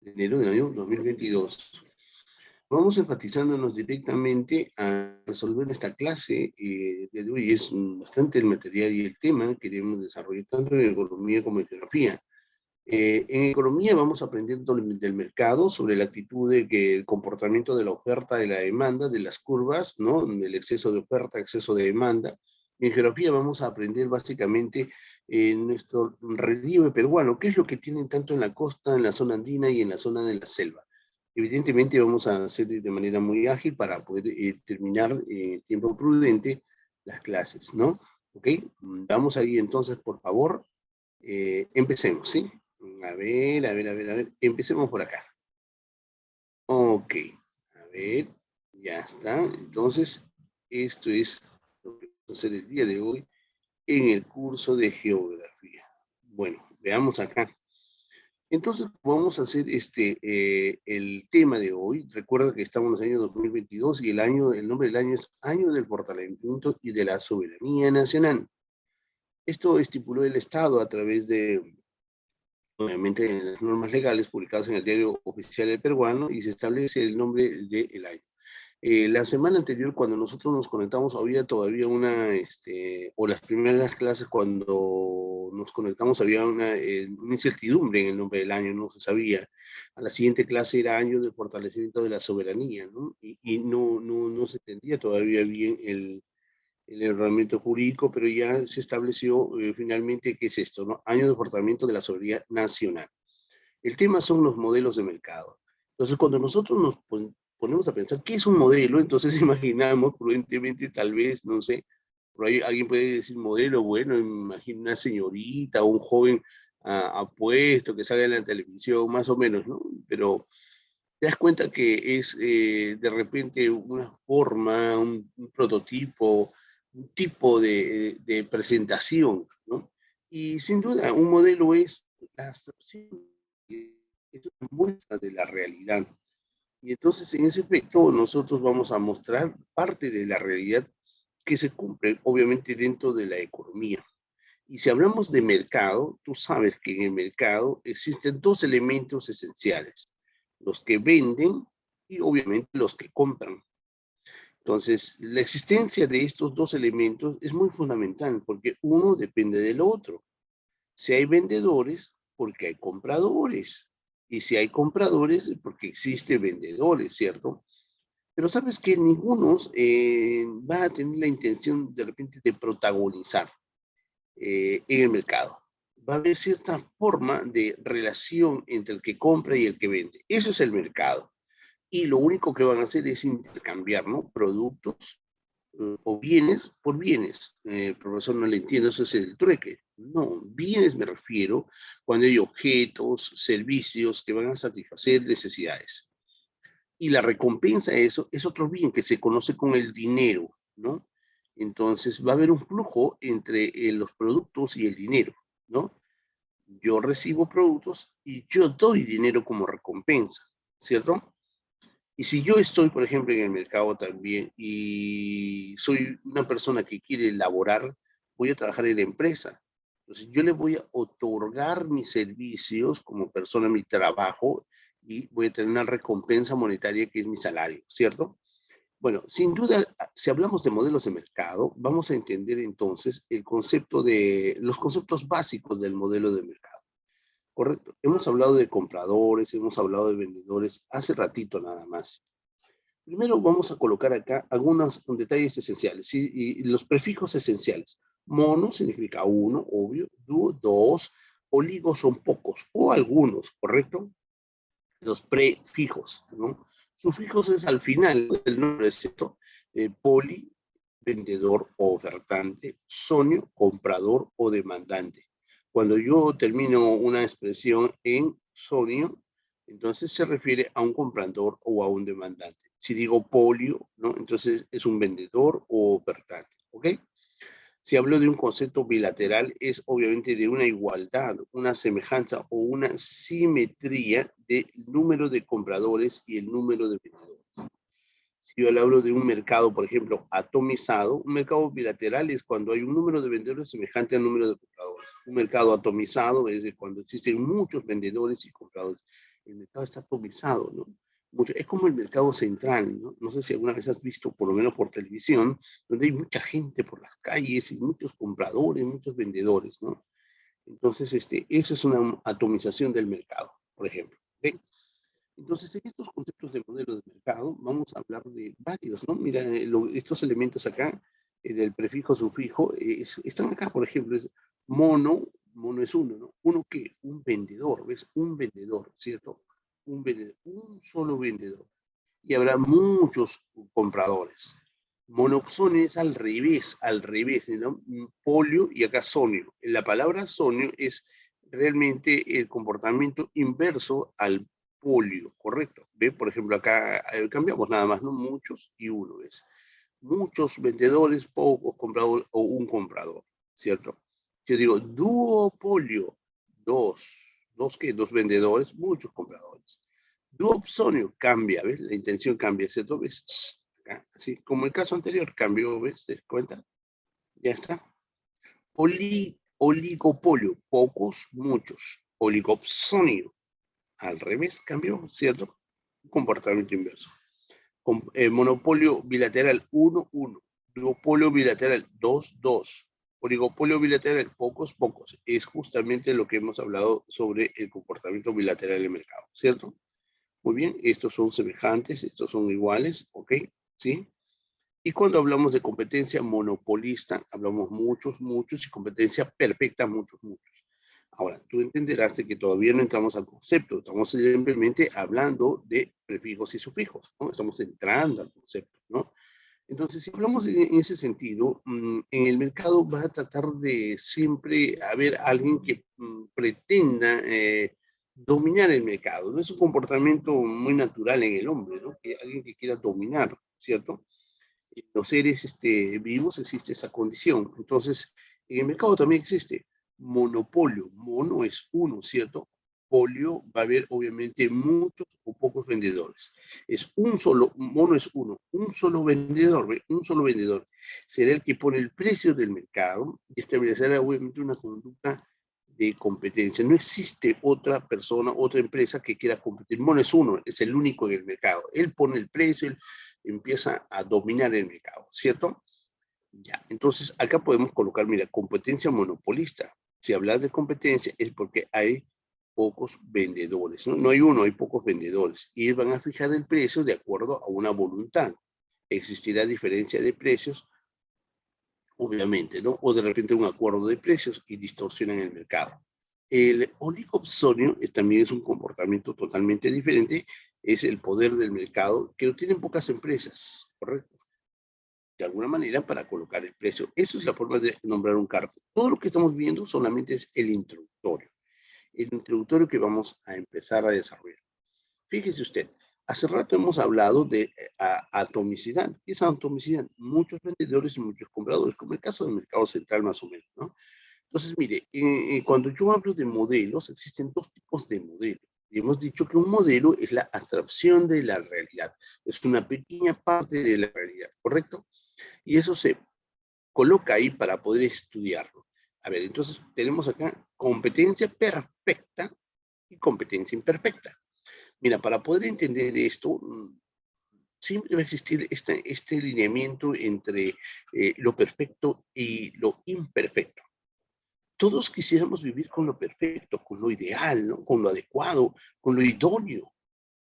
de enero del año 2022. Vamos enfatizándonos directamente a resolver esta clase de hoy. Es bastante el material y el tema que debemos desarrollar tanto en economía como en geografía. En economía vamos a aprender del mercado, sobre la actitud de que el comportamiento de la oferta y la demanda, de las curvas, ¿no? Del exceso de oferta, exceso de demanda. En geografía vamos a aprender básicamente nuestro relieve peruano, qué es lo que tienen tanto en la costa, en la zona andina y en la zona de la selva. Evidentemente vamos a hacer de manera muy ágil para poder terminar en tiempo prudente las clases, ¿no? ¿Ok? Vamos ahí entonces, por favor, empecemos, ¿sí? A ver. Empecemos por acá. Ok. A ver, ya está. Entonces, esto es lo que vamos a hacer el día de hoy en el curso de geografía. Bueno, veamos acá. Entonces, vamos a hacer el tema de hoy. Recuerda que estamos en el año 2022 y el nombre del año es Año del Fortalecimiento y de la Soberanía Nacional. Esto estipuló el Estado a través de, obviamente, las normas legales publicadas en el Diario Oficial del Peruano, y se establece el nombre del año. La semana anterior, cuando nosotros nos conectamos, había todavía o las primeras clases cuando nos conectamos, había una incertidumbre en el nombre del año, no se sabía. A la siguiente clase era Año de Fortalecimiento de la Soberanía, ¿no? Y no se entendía todavía bien el ordenamiento jurídico, pero ya se estableció finalmente qué es esto, ¿no? Año de Fortalecimiento de la Soberanía Nacional. El tema son los modelos de mercado. Entonces, cuando nosotros nos ponemos a pensar qué es un modelo, entonces imaginamos prudentemente, tal vez, no sé, por ahí alguien puede decir modelo, bueno, imagina una señorita o un joven apuesto que salga en la televisión, más o menos, ¿no? Pero te das cuenta que es de repente una forma, un prototipo, un tipo de presentación, ¿no? Y sin duda, un modelo es la abstracción, es una muestra de la realidad. Y entonces, en ese aspecto, nosotros vamos a mostrar parte de la realidad que se cumple, obviamente, dentro de la economía. Y si hablamos de mercado, tú sabes que en el mercado existen dos elementos esenciales: los que venden y obviamente los que compran. Entonces, la existencia de estos dos elementos es muy fundamental porque uno depende del otro. Si hay vendedores, porque hay compradores. Y si hay compradores, porque existen vendedores, ¿cierto? Pero sabes que ninguno va a tener la intención de repente de protagonizar en el mercado. Va a haber cierta forma de relación entre el que compra y el que vende. Eso es el mercado. Y lo único que van a hacer es intercambiar, ¿no? Productos o bienes por bienes. Profesor, no le entiendo, eso es el trueque. No, bienes me refiero cuando hay objetos, servicios que van a satisfacer necesidades. Y la recompensa de eso es otro bien que se conoce con el dinero, ¿no? Entonces va a haber un flujo entre los productos y el dinero, ¿no? Yo recibo productos y yo doy dinero como recompensa, ¿cierto? Y si yo estoy, por ejemplo, en el mercado también y soy una persona que quiere elaborar, voy a trabajar en la empresa. Entonces, yo le voy a otorgar mis servicios como persona, mi trabajo, y voy a tener una recompensa monetaria que es mi salario, ¿cierto? Bueno, sin duda, si hablamos de modelos de mercado, vamos a entender entonces los conceptos básicos del modelo de mercado. Correcto. Hemos hablado de compradores, hemos hablado de vendedores hace ratito nada más. Primero vamos a colocar acá algunos detalles esenciales, ¿sí? Y los prefijos esenciales. Mono significa uno, obvio. Dúo, dos. Oligo son pocos o algunos, ¿correcto? Los prefijos, ¿no? Sufijos es al final del nombre, ¿cierto? Poli, vendedor o ofertante. Sonio, comprador o demandante. Cuando yo termino una expresión en sonio, entonces se refiere a un comprador o a un demandante. Si digo polio, ¿no? Entonces es un vendedor o ofertante, ¿ok? Si hablo de un concepto bilateral, es obviamente de una igualdad, una semejanza o una simetría del número de compradores y el número de vendedores. Si yo le hablo de un mercado, por ejemplo, atomizado, un mercado bilateral es cuando hay un número de vendedores semejante al número de compradores. Un mercado atomizado es de cuando existen muchos vendedores y compradores. el mercado está atomizado, ¿no? Es como el mercado central, ¿no? No sé si alguna vez has visto, por lo menos por televisión, donde hay mucha gente por las calles y muchos compradores, muchos vendedores, ¿no? Entonces, eso es una atomización del mercado, por ejemplo. ¿Ok? Entonces, en estos conceptos de modelo de mercado, vamos a hablar de varios, ¿no? Mira, estos elementos acá, del prefijo, sufijo, están acá, por ejemplo, es mono es uno, ¿no? ¿Uno qué? Un vendedor, ¿ves? Un vendedor, ¿cierto? Un vendedor, un solo vendedor. Y habrá muchos compradores. Monopsonio es al revés, ¿no? Polio y acá sonio. La palabra sonio es realmente el comportamiento inverso al polio, ¿correcto? ¿Ve? Por ejemplo, acá cambiamos nada más, ¿no? Muchos y uno, ¿ves? Muchos vendedores, pocos compradores o un comprador, ¿cierto? Yo digo duopolio, dos. ¿Dos qué? Dos vendedores, muchos compradores. Duopsonio cambia, ¿ves? La intención cambia, ¿cierto? ¿Ves? Así como el caso anterior, cambió, ¿ves? ¿Te das cuenta? Ya está. Oligopolio, pocos, muchos. Oligopsonio, al revés, cambió, ¿cierto? Comportamiento inverso. Monopolio bilateral 1-1. Duopolio bilateral 2-2. Oligopolio bilateral pocos, pocos. Es justamente lo que hemos hablado sobre el comportamiento bilateral del mercado, ¿cierto? Muy bien, estos son semejantes, estos son iguales, ¿ok? ¿Sí? Y cuando hablamos de competencia monopolista, hablamos muchos, muchos, y competencia perfecta, muchos, muchos. Ahora, tú entenderás de que todavía no entramos al concepto, estamos simplemente hablando de prefijos y sufijos, ¿no? Estamos entrando al concepto, ¿no? Entonces, si hablamos en ese sentido, en el mercado va a tratar de siempre haber alguien que pretenda dominar el mercado. No es un comportamiento muy natural en el hombre, ¿no? Que alguien que quiera dominar, ¿cierto? En los seres vivos existe esa condición. Entonces, en el mercado también existe monopolio. Mono es uno, ¿cierto? Polio va a haber obviamente muchos o pocos vendedores. Es un solo, mono es uno, un solo vendedor, ¿ve? Un solo vendedor. Será el que pone el precio del mercado y establecerá obviamente una conducta de competencia. No existe otra persona, otra empresa que quiera competir. Mono es uno, es el único en el mercado. Él pone el precio, él empieza a dominar el mercado, ¿cierto? Ya, entonces acá podemos colocar, mira, competencia monopolista. Si hablas de competencia es porque hay pocos vendedores, ¿no? No hay uno, hay pocos vendedores. Y van a fijar el precio de acuerdo a una voluntad. Existirá diferencia de precios, obviamente, ¿no? O de repente un acuerdo de precios y distorsionan el mercado. El oligopsonio también es un comportamiento totalmente diferente, es el poder del mercado que lo tienen pocas empresas, ¿correcto? De alguna manera para colocar el precio. Esa es la forma de nombrar un cartel. Todo lo que estamos viendo solamente es el introductorio que vamos a empezar a desarrollar. Fíjese usted, hace rato hemos hablado de atomicidad. ¿Qué es atomicidad? Muchos vendedores y muchos compradores, como el caso del mercado central más o menos, ¿no? Entonces, mire, cuando yo hablo de modelos, existen dos tipos de modelos. Y hemos dicho que un modelo es la abstracción de la realidad. Es una pequeña parte de la realidad, ¿correcto? Y eso se coloca ahí para poder estudiarlo. A ver, entonces tenemos acá competencia perfecta y competencia imperfecta. Mira, para poder entender esto, siempre va a existir este lineamiento entre lo perfecto y lo imperfecto. Todos quisiéramos vivir con lo perfecto, con lo ideal, ¿no? Con lo adecuado, con lo idóneo,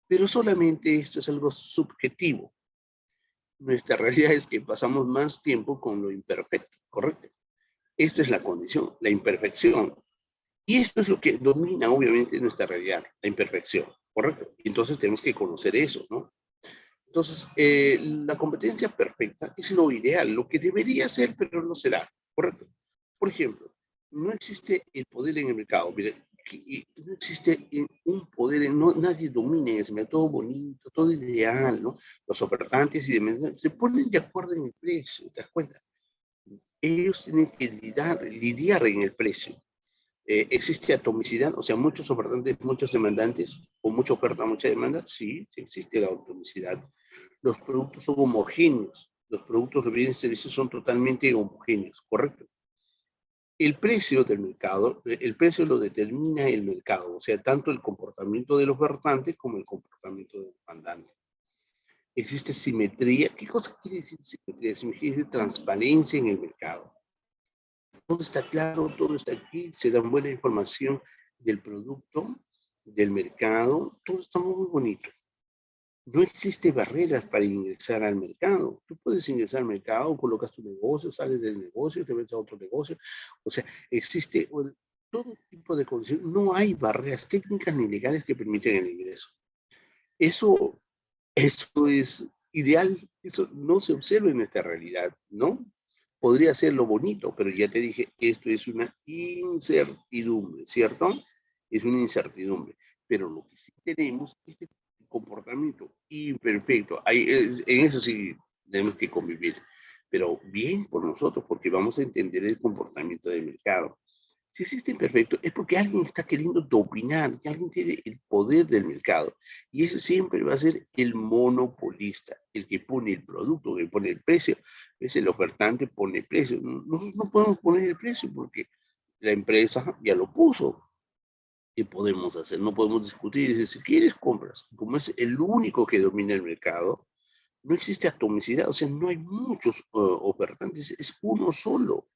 pero solamente esto es algo subjetivo. Nuestra realidad es que pasamos más tiempo con lo imperfecto, ¿correcto? Esta es la condición, la imperfección. Y esto es lo que domina obviamente nuestra realidad, la imperfección, ¿correcto? Y entonces tenemos que conocer eso, ¿no? Entonces, la competencia perfecta es lo ideal, lo que debería ser, pero no se da, ¿correcto? Por ejemplo, no existe el poder en el mercado, mire, no existe un poder, no, nadie domina ese mercado, todo bonito, todo ideal, ¿no? Los ofertantes y demás se ponen de acuerdo en el precio, ¿te das cuenta? Ellos tienen que lidiar en el precio. ¿Existe atomicidad? O sea, muchos ofertantes, muchos demandantes, o mucha oferta, mucha demanda. Sí, sí existe la atomicidad. Los productos son homogéneos. Los productos de bienes y servicios son totalmente homogéneos, ¿correcto? el precio del mercado, el precio lo determina el mercado, o sea, tanto el comportamiento del ofertante como el comportamiento del demandante. Existe simetría. ¿Qué cosa quiere decir simetría? Simetría es transparencia en el mercado. Todo está claro, todo está aquí, se da buena información del producto, del mercado, todo está muy bonito. No existe barreras para ingresar al mercado. Tú puedes ingresar al mercado, colocas tu negocio, sales del negocio, te metes a otro negocio. O sea, existe todo tipo de condiciones. No hay barreras técnicas ni legales que permiten el ingreso. Eso es ideal, eso no se observa en esta realidad, ¿no? Podría ser lo bonito, pero ya te dije, esto es una incertidumbre, ¿cierto? Es una incertidumbre. Pero lo que sí tenemos es este comportamiento imperfecto. En eso sí tenemos que convivir. Pero bien por nosotros, porque vamos a entender el comportamiento del mercado. Si existe imperfecto, es porque alguien está queriendo dominar, que alguien tiene el poder del mercado. Y ese siempre va a ser el monopolista, el que pone el producto, que pone el precio. Es el ofertante, pone el precio. Nosotros no podemos poner el precio porque la empresa ya lo puso. ¿Qué podemos hacer? No podemos discutir. Dice, si quieres, compras. Como es el único que domina el mercado, no existe atomicidad, o sea, no hay muchos ofertantes, es uno solo,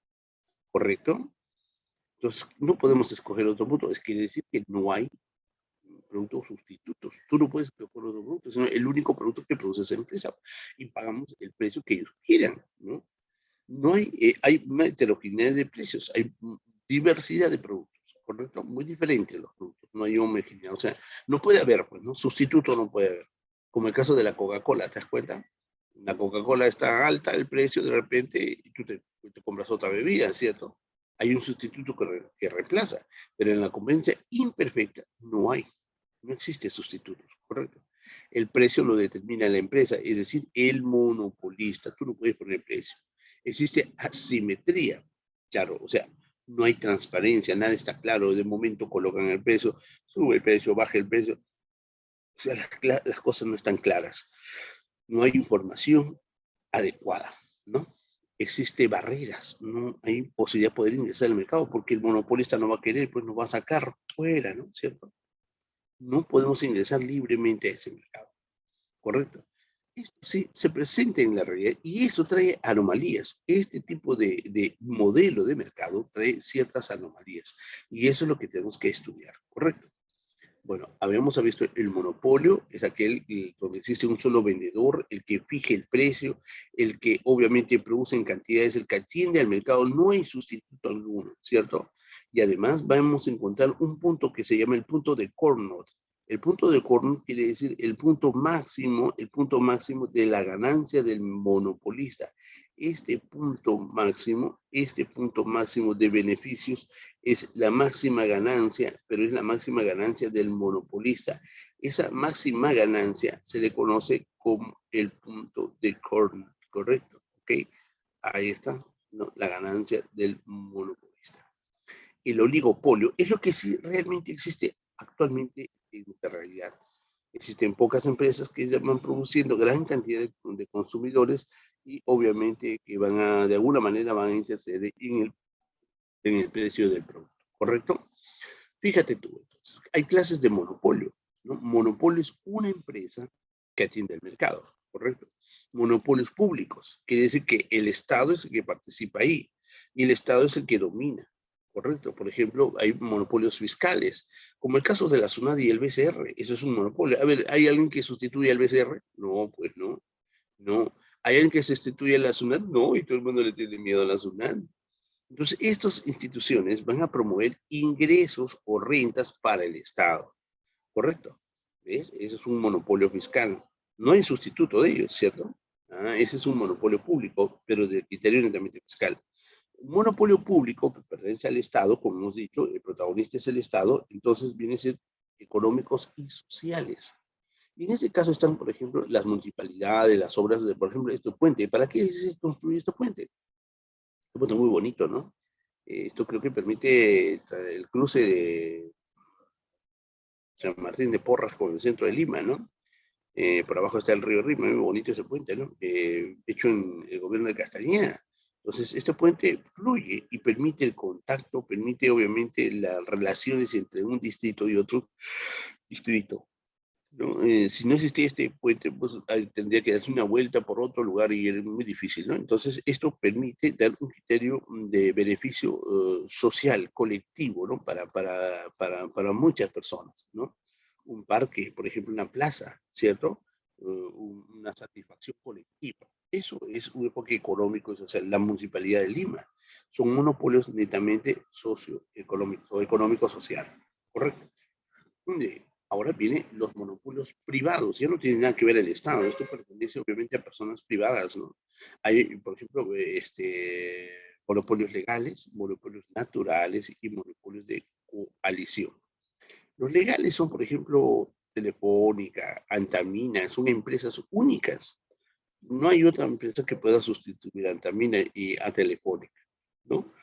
¿correcto? Entonces, no podemos escoger otro punto. Es quiere decir que no hay productos sustitutos. Tú no puedes escoger otro producto, sino el único producto que produce esa empresa. Y pagamos el precio que ellos quieran, ¿no? No hay, hay una heterogeneidad de precios, hay diversidad de productos, ¿correcto? Muy diferentes los productos, no hay homogeneidad. O sea, no puede haber, pues, ¿no? Sustituto no puede haber. Como el caso de la Coca-Cola, ¿te das cuenta? La Coca-Cola está alta el precio de repente y tú te compras otra bebida, ¿cierto? Hay un sustituto que reemplaza, pero en la competencia imperfecta no hay, no existe sustitutos, ¿correcto? El precio lo determina la empresa, es decir, el monopolista, tú no puedes poner precio. Existe asimetría, claro, o sea, no hay transparencia, nada está claro, de momento colocan el precio, sube el precio, baja el precio, o sea, las cosas no están claras, no hay información adecuada, ¿no? Existe barreras, no hay posibilidad de poder ingresar al mercado porque el monopolista no va a querer, pues nos va a sacar fuera, ¿no? ¿Cierto? No podemos ingresar libremente a ese mercado, ¿correcto? Esto sí se presenta en la realidad y eso trae anomalías. Este tipo de modelo de mercado trae ciertas anomalías y eso es lo que tenemos que estudiar, ¿correcto? Bueno, habíamos visto el monopolio, es aquel donde existe un solo vendedor, el que fije el precio, el que obviamente produce en cantidades, el que atiende al mercado, no hay sustituto alguno, ¿cierto? Y además vamos a encontrar un punto que se llama el punto de Cournot. El punto de Cournot quiere decir el punto máximo de la ganancia del monopolista. Este punto máximo de beneficios es la máxima ganancia, pero es la máxima ganancia del monopolista. Esa máxima ganancia se le conoce como el punto de Cournot, ¿correcto? ¿Ok? Ahí está, ¿no? La ganancia del monopolista. El oligopolio es lo que sí realmente existe actualmente en nuestra realidad. Existen pocas empresas que van produciendo gran cantidad de consumidores y obviamente que de alguna manera van a interceder en el precio del producto, ¿correcto? Fíjate tú, entonces, hay clases de monopolio, ¿no? Monopolio es una empresa que atiende el mercado, ¿correcto? Monopolios públicos, quiere decir que el Estado es el que participa ahí y el Estado es el que domina, ¿correcto? Por ejemplo, hay monopolios fiscales, como el caso de la SUNAT y el BCR, eso es un monopolio. A ver, ¿hay alguien que sustituye al BCR? No, pues no, no. ¿Hay alguien que sustituye a la SUNAT? No, y todo el mundo le tiene miedo a la SUNAT. Entonces, estas instituciones van a promover ingresos o rentas para el Estado, ¿correcto? ¿Ves? Eso es un monopolio fiscal. No hay sustituto de ellos, ¿cierto? Ese es un monopolio público, pero de criterio netamente fiscal. Un monopolio público que pertenece al Estado, como hemos dicho, el protagonista es el Estado, entonces viene a ser económicos y sociales. Y en este caso están, por ejemplo, las municipalidades, las obras de, por ejemplo, este puente. ¿Para qué se construye este puente? Un puente muy bonito, ¿no? Esto creo que permite el cruce de San Martín de Porras con el centro de Lima, ¿no? Por abajo está el río Rima, muy bonito ese puente, ¿no? Hecho en el gobierno de Castañeda. Entonces, este puente fluye y permite el contacto, permite obviamente las relaciones entre un distrito y otro distrito, ¿no? Si no existía este puente, pues tendría que darse una vuelta por otro lugar y es muy difícil, ¿no? Entonces, esto permite dar un criterio de beneficio social, colectivo, ¿no? Para muchas personas, ¿no? Un parque, por ejemplo, una plaza, ¿cierto? Una satisfacción colectiva. Eso es un enfoque económico y social. La Municipalidad de Lima son monopolios netamente socioeconómicos o económico-social, ¿correcto? Ahora vienen los monopolios privados, ya no tiene nada que ver el Estado, esto pertenece obviamente a personas privadas, ¿no? Hay, por ejemplo, monopolios legales, monopolios naturales y monopolios de coalición. Los legales son, por ejemplo, Telefónica, Antamina, son empresas únicas. No hay otra empresa que pueda sustituir a Antamina y a Telefónica, ¿no?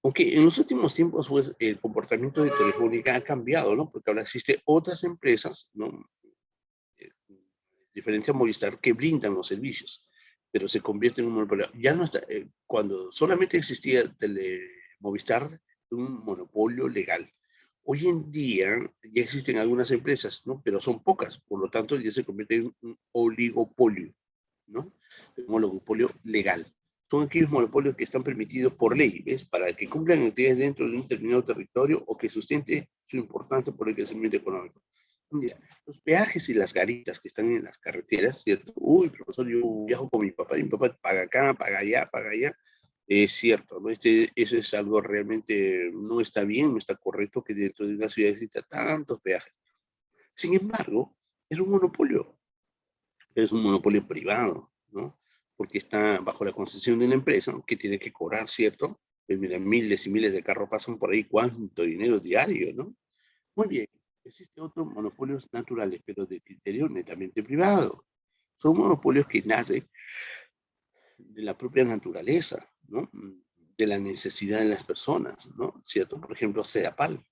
Aunque en los últimos tiempos, pues, el comportamiento de Telefónica ha cambiado, ¿no? Porque ahora existen otras empresas, ¿no? Diferente a Movistar, que brindan los servicios, pero se convierte en un monopolio. Ya no está, cuando solamente existía Movistar, un monopolio legal. Hoy en día ya existen algunas empresas, ¿no? Pero son pocas, por lo tanto ya se convierte en un oligopolio, ¿no? Un oligopolio legal. Son aquellos monopolios que están permitidos por ley, ¿ves? Para que cumplan actividades dentro de un determinado territorio o que sustente su importancia por el crecimiento económico. Mira, los peajes y las garitas que están en las carreteras, ¿cierto? Uy, profesor, yo viajo con mi papá paga acá, paga allá, paga allá. Es cierto, ¿no? Eso es algo realmente no está bien, no está correcto que dentro de una ciudad exista tantos peajes. Sin embargo, es un monopolio privado, ¿no? Porque está bajo la concesión de una empresa que tiene que cobrar, ¿cierto? Pues mira, miles y miles de carros pasan por ahí, ¿cuánto dinero diario, no? Muy bien, existen otros monopolios naturales, pero de criterio netamente privado. Son monopolios que nacen de la propia naturaleza, ¿no? De la necesidad de las personas, ¿no? ¿Cierto? Por ejemplo, Sedapal.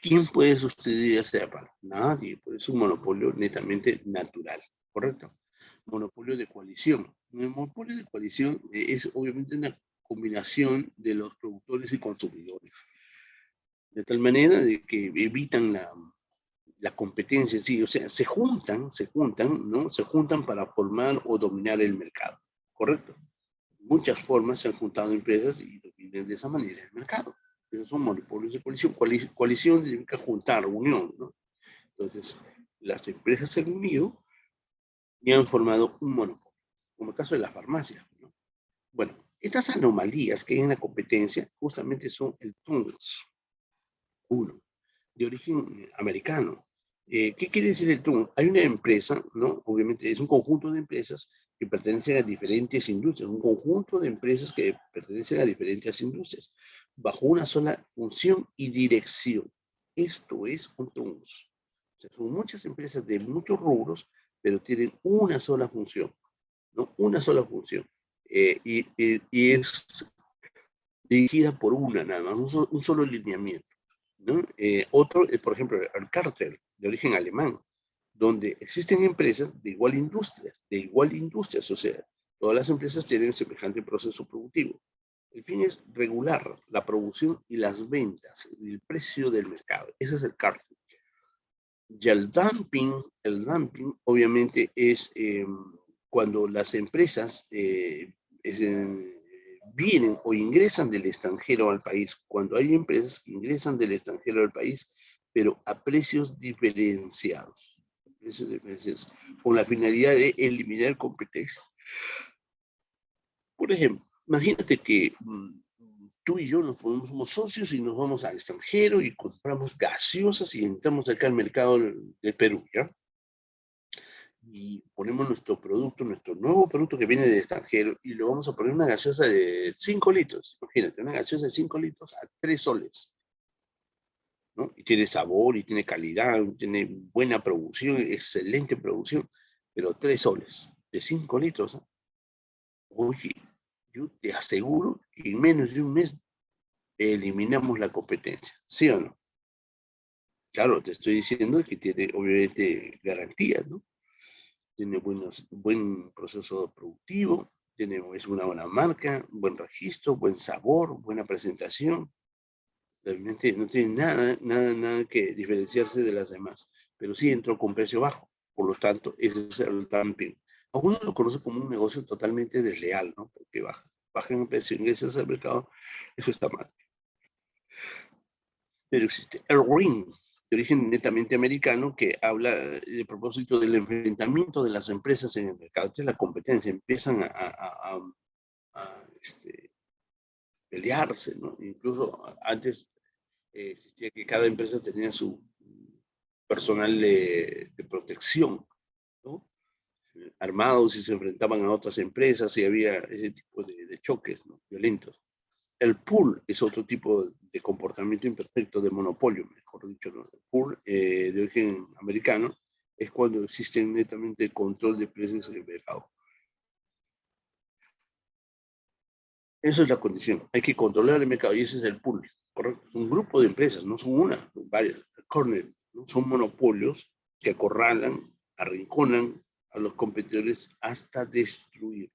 ¿Quién puede sustituir a Sedapal? Nadie, pues es un monopolio netamente natural, ¿correcto? Monopolio de coalición. El monopolio de coalición es obviamente una combinación de los productores y consumidores, de tal manera de que evitan la competencia, sí, o sea, se juntan, ¿no? Se juntan para formar o dominar el mercado, ¿correcto? Muchas formas se han juntado empresas y dominan de esa manera el mercado. Esos son monopolios de coalición. Coalición significa juntar, unión, ¿no? Entonces, las empresas se han unido y han formado un monopolio, como el caso de las farmacias, ¿no? Bueno, estas anomalías que hay en la competencia justamente son el TUNS, uno, de origen americano. ¿Qué quiere decir el TUN? Hay una empresa, ¿no? Obviamente es un conjunto de empresas que pertenecen a diferentes industrias, un conjunto de empresas que pertenecen a diferentes industrias, bajo una sola función y dirección. Esto es un TUNS. O sea, son muchas empresas de muchos rubros, pero tienen una sola función, ¿no? Una sola función. Y es dirigida por una nada más, un solo lineamiento, ¿no? Otro, por ejemplo, el cártel de origen alemán, donde existen empresas de igual industria, o sea, todas las empresas tienen semejante proceso productivo. El fin es regular la producción y las ventas, el precio del mercado. Ese es el cártel. Y el dumping obviamente es cuando las empresas vienen o ingresan del extranjero al país, cuando hay empresas que ingresan del extranjero al país, pero a precios diferenciados, con la finalidad de eliminar competencia. Por ejemplo, imagínate que tú y yo somos socios y nos vamos al extranjero y compramos gaseosas y entramos acá al mercado de Perú, ¿ya? Y ponemos nuestro nuevo producto que viene del extranjero y lo vamos a poner una gaseosa de 5 litros. Imagínate, una gaseosa de 5 litros a 3 soles, ¿no? Y tiene sabor y tiene calidad, tiene buena producción, excelente producción, pero 3 soles de 5 litros, ¿no? Oye, yo te aseguro que en menos de un mes eliminamos la competencia, ¿sí o no? Claro, te estoy diciendo que tiene obviamente garantías, ¿no? Tiene buen proceso productivo, tenemos una buena marca, buen registro, buen sabor, buena presentación. Realmente no tiene nada que diferenciarse de las demás, pero sí entró con precio bajo. Por lo tanto, ese es el dumping. Algunos lo conocen como un negocio totalmente desleal, ¿no? Porque bajan el precio, ingresas al mercado, eso está mal. Pero existe el RING, de origen netamente americano, que habla de propósito del enfrentamiento de las empresas en el mercado. Esta es la competencia, empiezan a pelearse, ¿no? Incluso antes existía que cada empresa tenía su personal de protección, ¿no? Armados y se enfrentaban a otras empresas y había ese tipo de choques, ¿no? Violentos. El pool es otro tipo de comportamiento imperfecto de monopolio, mejor dicho, ¿no? El pool de origen americano es cuando existe netamente el control de precios en el mercado. Esa es la condición. Hay que controlar el mercado y ese es el pool, ¿correcto? Es un grupo de empresas, no son una, son varias. Corner, ¿no? Son monopolios que acorralan, arrinconan a los competidores hasta destruir.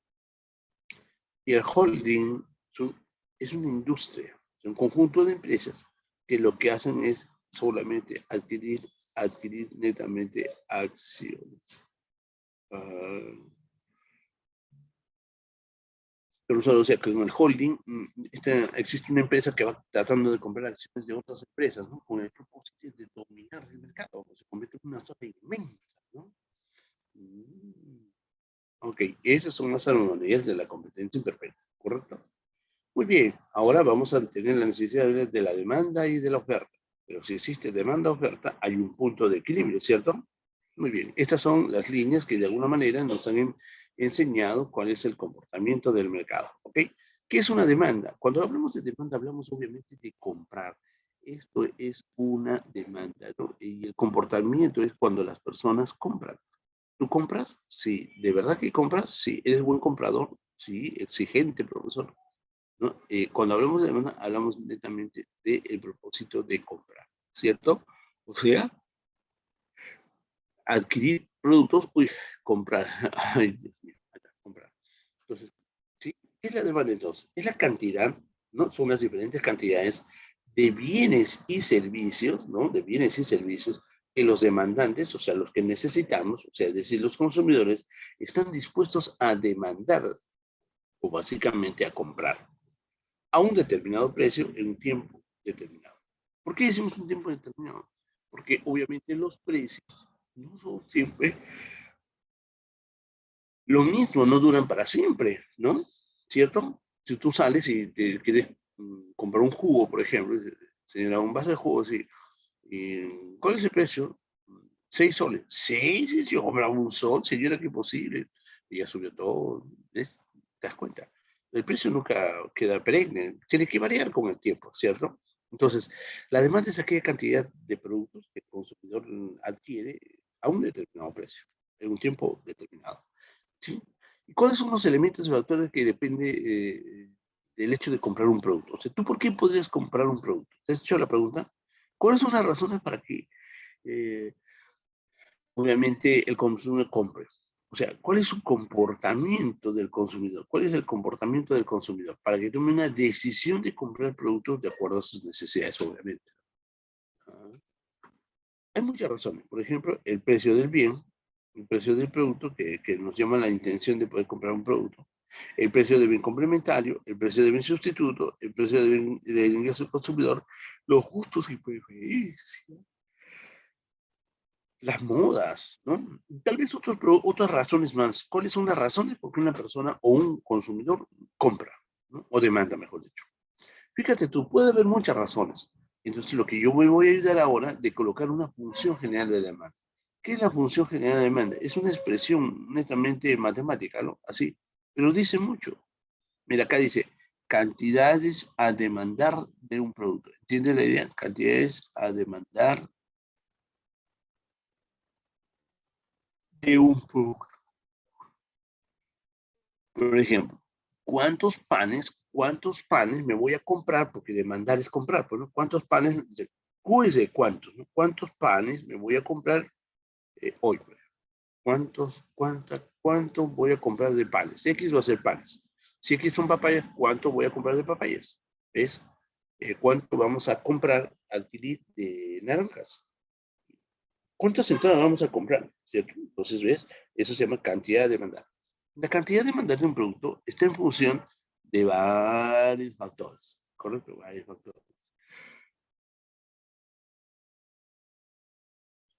Y el holding es una industria, es un conjunto de empresas que lo que hacen es solamente adquirir netamente acciones. Pero o sea, que en el holding existe una empresa que va tratando de comprar acciones de otras empresas, ¿no? Con el propósito de dominar el mercado, se convierte en una zona inmensa, ¿no? Ok, esas son las anomalías de la competencia imperfecta, ¿correcto? Muy bien, ahora vamos a tener la necesidad de la demanda y de la oferta. Pero si existe demanda-oferta, hay un punto de equilibrio, ¿cierto? Muy bien, estas son las líneas que de alguna manera nos han enseñado cuál es el comportamiento del mercado, ¿ok? ¿Qué es una demanda? Cuando hablamos de demanda, hablamos obviamente de comprar. Esto es una demanda, ¿no? Y el comportamiento es cuando las personas compran. ¿Tú compras? Sí. ¿De verdad que compras? Sí. ¿Eres buen comprador? Sí. Exigente, profesor, ¿no? Cuando hablamos de demanda, hablamos netamente del propósito de comprar, ¿cierto? O sea, adquirir productos, comprar. Ay, Dios mío, comprar. Entonces, ¿sí? ¿Qué es la demanda entonces? Es la cantidad, ¿no? Son las diferentes cantidades de bienes y servicios, ¿no? De bienes y servicios que los demandantes, o sea, los que necesitamos, o sea, es decir, los consumidores, están dispuestos a demandar o básicamente a comprar a un determinado precio en un tiempo determinado. ¿Por qué decimos un tiempo determinado? Porque obviamente los precios no son siempre lo mismo, no duran para siempre, ¿no? ¿Cierto? Si tú sales y te quieres comprar un jugo, por ejemplo, señora, un vaso de jugo, sí, ¿cuál es el precio? 6 soles. Sí, yo compraba un sol, señora, qué posible. Y ya subió todo. ¿Te das cuenta? El precio nunca queda perenne, tiene que variar con el tiempo, ¿cierto? Entonces, la demanda es aquella cantidad de productos que el consumidor adquiere a un determinado precio, en un tiempo determinado. ¿Sí? ¿Y cuáles son los elementos y factores que depende del hecho de comprar un producto? O sea, ¿tú por qué podrías comprar un producto? ¿Te has hecho la pregunta? ¿Cuáles son las razones para que eh, obviamente el consumidor compre? O sea, ¿cuál es su comportamiento del consumidor? ¿Cuál es el comportamiento del consumidor? Para que tome una decisión de comprar productos de acuerdo a sus necesidades, obviamente. Ah, hay muchas razones. Por ejemplo, el precio del bien, el precio del producto que nos llama la intención de poder comprar un producto, el precio del bien complementario, el precio del bien sustituto, el precio del ingreso del consumidor, los gustos y preferencias, las modas, ¿no? Tal vez otras razones más. ¿Cuáles son las razones por qué una persona o un consumidor compra, ¿no? O demanda, mejor dicho? Fíjate tú, puede haber muchas razones. Entonces, lo que yo me voy a ayudar ahora de colocar una función general de demanda. ¿Qué es la función general de demanda? Es una expresión netamente matemática, ¿no? Así, pero dice mucho. Mira, acá dice cantidades a demandar de un producto. ¿Entiendes la idea? Cantidades a demandar de un producto. Por ejemplo, cuántos panes me voy a comprar? Porque demandar es comprar, pues, ¿no? ¿Cuántos panes? Q es de cuántos, ¿no? ¿Cuántos panes me voy a comprar hoy? ¿Cuántos ¿cuánto voy a comprar de panes? X va a ser panes. Si X son papayas, ¿cuánto voy a comprar de papayas? ¿Ves? ¿Cuánto vamos a comprar, adquirir de naranjas? ¿Cuántas entradas vamos a comprar? ¿Cierto? Entonces, ¿ves? Eso se llama cantidad demandada. La cantidad demandada de un producto está en función de varios factores, ¿correcto? Varios factores.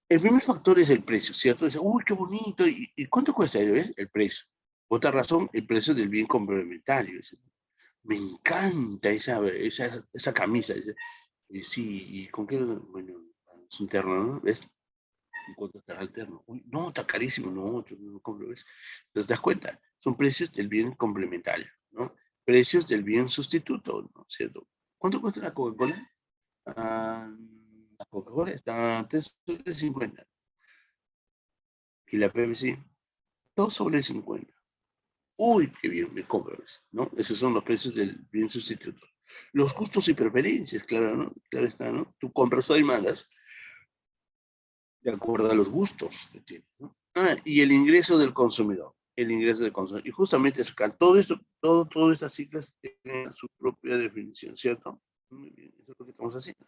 El primer factor es el precio, ¿cierto? Dice, uy, qué bonito. ¿Y cuánto cuesta? ¿Ves? El precio. Otra razón, el precio del bien complementario. Dice, me encanta esa camisa. Dice, sí, ¿y con qué? Bueno, es un terno, ¿no? ¿Ves? ¿Y cuánto estará el terno? Uy, no, está carísimo. No, yo no lo compro, ¿ves? Entonces, ¿te das cuenta? Son precios del bien complementario, ¿no? Precios del bien sustituto, ¿no? ¿Cierto? ¿Cuánto cuesta la Coca-Cola? La Coca-Cola está a 3,50 soles. Y la PVC, 2,50 soles. Uy, qué bien, me compro eso, ¿no? Esos son los precios del bien sustituto. Los gustos y preferencias, claro, ¿no? Claro está, ¿no? Tú compras o demandas de acuerdo a los gustos que tienes, ¿no? Y el ingreso del consumidor. El ingreso del consumidor. Y justamente todo esto, todas estas siglas tienen su propia definición, ¿cierto? Muy bien, eso es lo que estamos haciendo.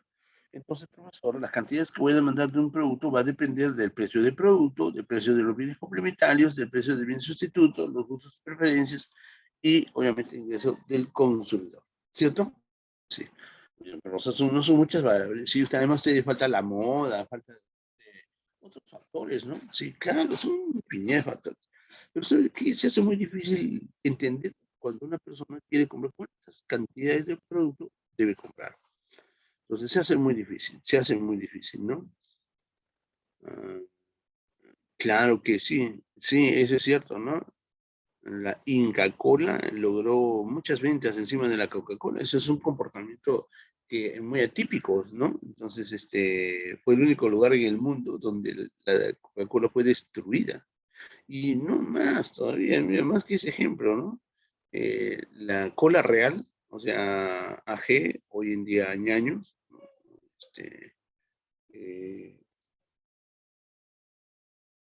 Entonces, profesor, las cantidades que voy a demandar de un producto va a depender del precio del producto, del precio de los bienes complementarios, del precio del bien sustituto, los gustos y preferencias y, obviamente, el ingreso del consumidor. ¿Cierto? Sí. Pero no son muchas variables. Sí, además te falta la moda, falta otros factores, ¿no? Sí, claro, son infinidad de factores. Pero ¿sabes qué? Se hace muy difícil entender cuando una persona quiere comprar cuántas cantidades de producto debe comprar. Entonces se hace muy difícil, ¿no? Ah, claro que sí, sí, eso es cierto, ¿no? La Inca Cola logró muchas ventas encima de la Coca-Cola. Eso es un comportamiento que es muy atípico, ¿no? Entonces, fue el único lugar en el mundo donde la Coca-Cola fue destruida. Y no más, todavía, mira, más que ese ejemplo, ¿no? La cola real, o sea, AG, hoy en día ñaños, ¿no? Este, eh,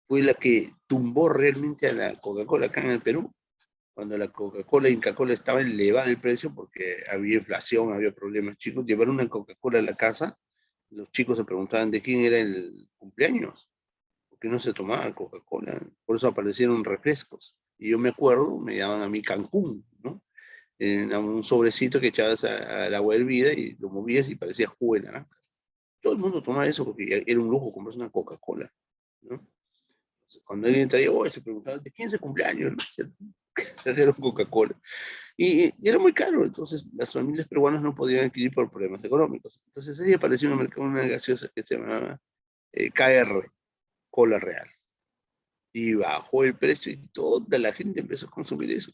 fue la que tumbó realmente a la Coca-Cola acá en el Perú, cuando la Coca-Cola, Inca Cola estaba elevada el precio porque había inflación, había problemas. Chicos, llevaron una Coca-Cola a la casa, los chicos se preguntaban de quién era el cumpleaños, porque no se tomaba Coca-Cola, por eso aparecieron refrescos. Y yo me acuerdo, me llamaban a mí Cancún, ¿no? En un sobrecito que echabas al agua hervida y lo movías y parecía jugo de naranja. Todo el mundo tomaba eso porque era un lujo comprarse una Coca-Cola, ¿no? Cuando alguien traía, oh, se preguntaba, ¿de quién es el cumpleaños? Era Coca-Cola. Y era muy caro, entonces las familias peruanas no podían adquirir por problemas económicos. Entonces ahí apareció una gaseosa que se llamaba KR, Cola Real. Y bajó el precio y toda la gente empezó a consumir eso.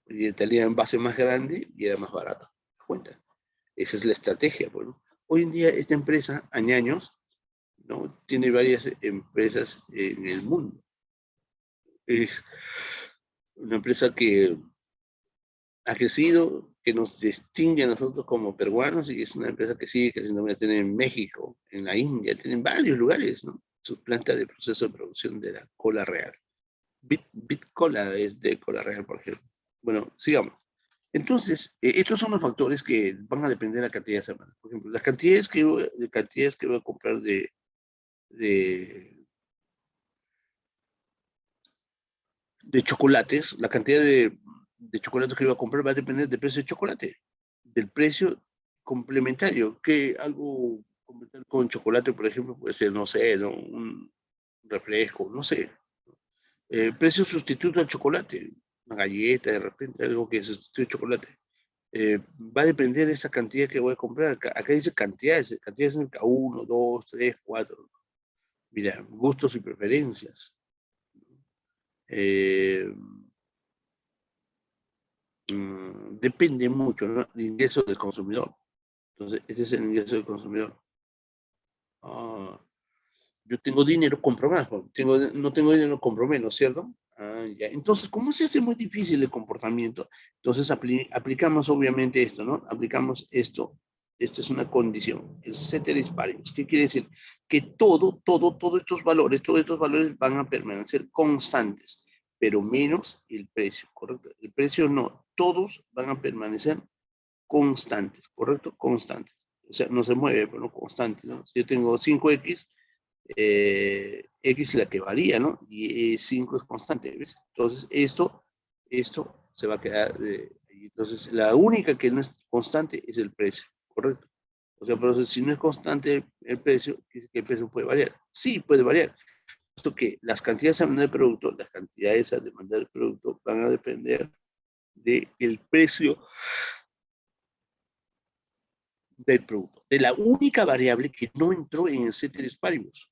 Y tenía envase más grande y era más barato. ¿Te das cuenta? Esa es la estrategia. Bueno, hoy en día esta empresa, Añaños, ¿no? Tiene varias empresas en el mundo. Es una empresa que ha crecido, que nos distingue a nosotros como peruanos y es una empresa que sigue creciendo. La tiene en México, en la India, tiene en varios lugares, ¿no? Su planta de proceso de producción de la cola real. Bit Cola es de cola real, por ejemplo. Bueno, sigamos. Entonces, estos son los factores que van a depender de la cantidad de semanas. Por ejemplo, las cantidades que voy a comprar de, de chocolates, la cantidad de chocolates que voy a comprar va a depender del precio del chocolate, del precio complementario, que algo complementario con chocolate, por ejemplo, puede ser, no sé, ¿no? Un refresco, no sé. Precio sustituto al chocolate, una galleta, de repente, algo que sustituye el chocolate. Va a depender de esa cantidad que voy a comprar. Acá dice cantidades, cantidades en el 1, 2, 3, 4. Mira, gustos y preferencias. Eh, Depende mucho, ¿no? El ingreso del consumidor. Entonces, ese es el ingreso del consumidor. Ah, yo tengo dinero, compro más. No tengo dinero, compro menos, ¿cierto? Ya. Entonces, como se hace muy difícil el comportamiento, entonces aplicamos obviamente esto, ¿no? Aplicamos esto. Esto es una condición, el ceteris paribus. ¿Qué quiere decir? Que todos estos valores van a permanecer constantes. pero menos el precio, ¿correcto? El precio no, todos van a permanecer constantes, ¿correcto? Constantes. O sea, no se mueve, pero no constantes, ¿no? Si yo tengo 5x, x es la que varía, ¿no? Y 5 es constante, ¿ves? Entonces, esto se va a quedar. Entonces, la única que no es constante es el precio, ¿correcto? O sea, por eso, si no es constante el precio, quiere decir que el precio puede variar. Sí, puede variar. Esto que las cantidades a demanda del producto, las cantidades a demanda del producto van a depender del precio del producto, de la única variable que no entró en el ceteris paribus.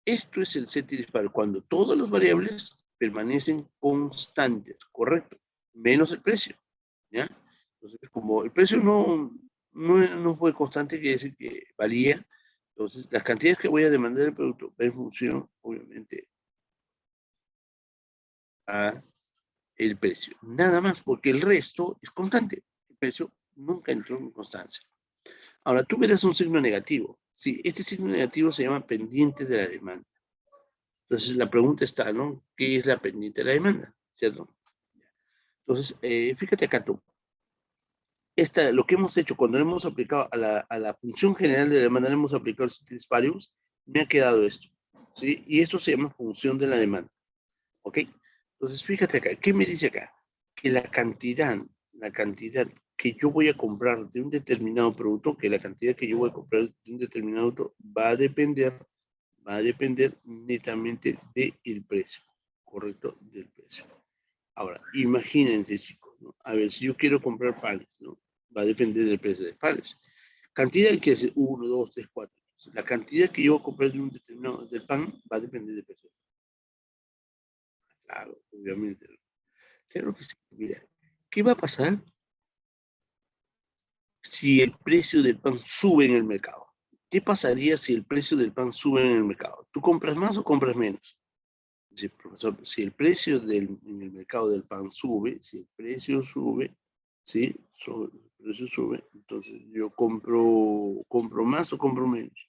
Esto es el ceteris paribus, cuando todas las variables permanecen constantes, ¿correcto? Menos el precio, ¿ya? Entonces, como el precio no fue constante, quiere decir que varía. Entonces, las cantidades que voy a demandar del producto va en función, obviamente, a el precio. Nada más, porque el resto es constante. El precio nunca entró en constancia. Ahora, tú verás un signo negativo. Sí, este signo negativo se llama pendiente de la demanda. Entonces, la pregunta está, ¿no? ¿Qué es la pendiente de la demanda? ¿Cierto? Entonces, fíjate acá tú. Lo que hemos hecho cuando hemos aplicado a la función general de la demanda, le hemos aplicado el ceteris paribus, me ha quedado esto. ¿Sí? Y esto se llama función de la demanda. ¿Ok? Entonces, fíjate acá. ¿Qué me dice acá? Que la cantidad que yo voy a comprar de un determinado producto, que la cantidad que yo voy a comprar de un determinado producto va a depender netamente del precio, ¿correcto? Del precio. Ahora, imagínense, chicos, ¿no? A ver, si yo quiero comprar panes, ¿no? Va a depender del precio de panes. Cantidad que es 1, 2, 3, 4. La cantidad que yo voy a comprar de un determinado del pan va a depender del precio. Claro, obviamente. Claro que sí. Mira, ¿qué va a pasar si el precio del pan sube en el mercado? ¿Qué pasaría si el precio del pan sube en el mercado? ¿Tú compras más o compras menos? Sí, profesor, si el precio en el mercado del pan sube, si el precio sube, ¿sí? El precio sube, entonces yo compro más o compro menos.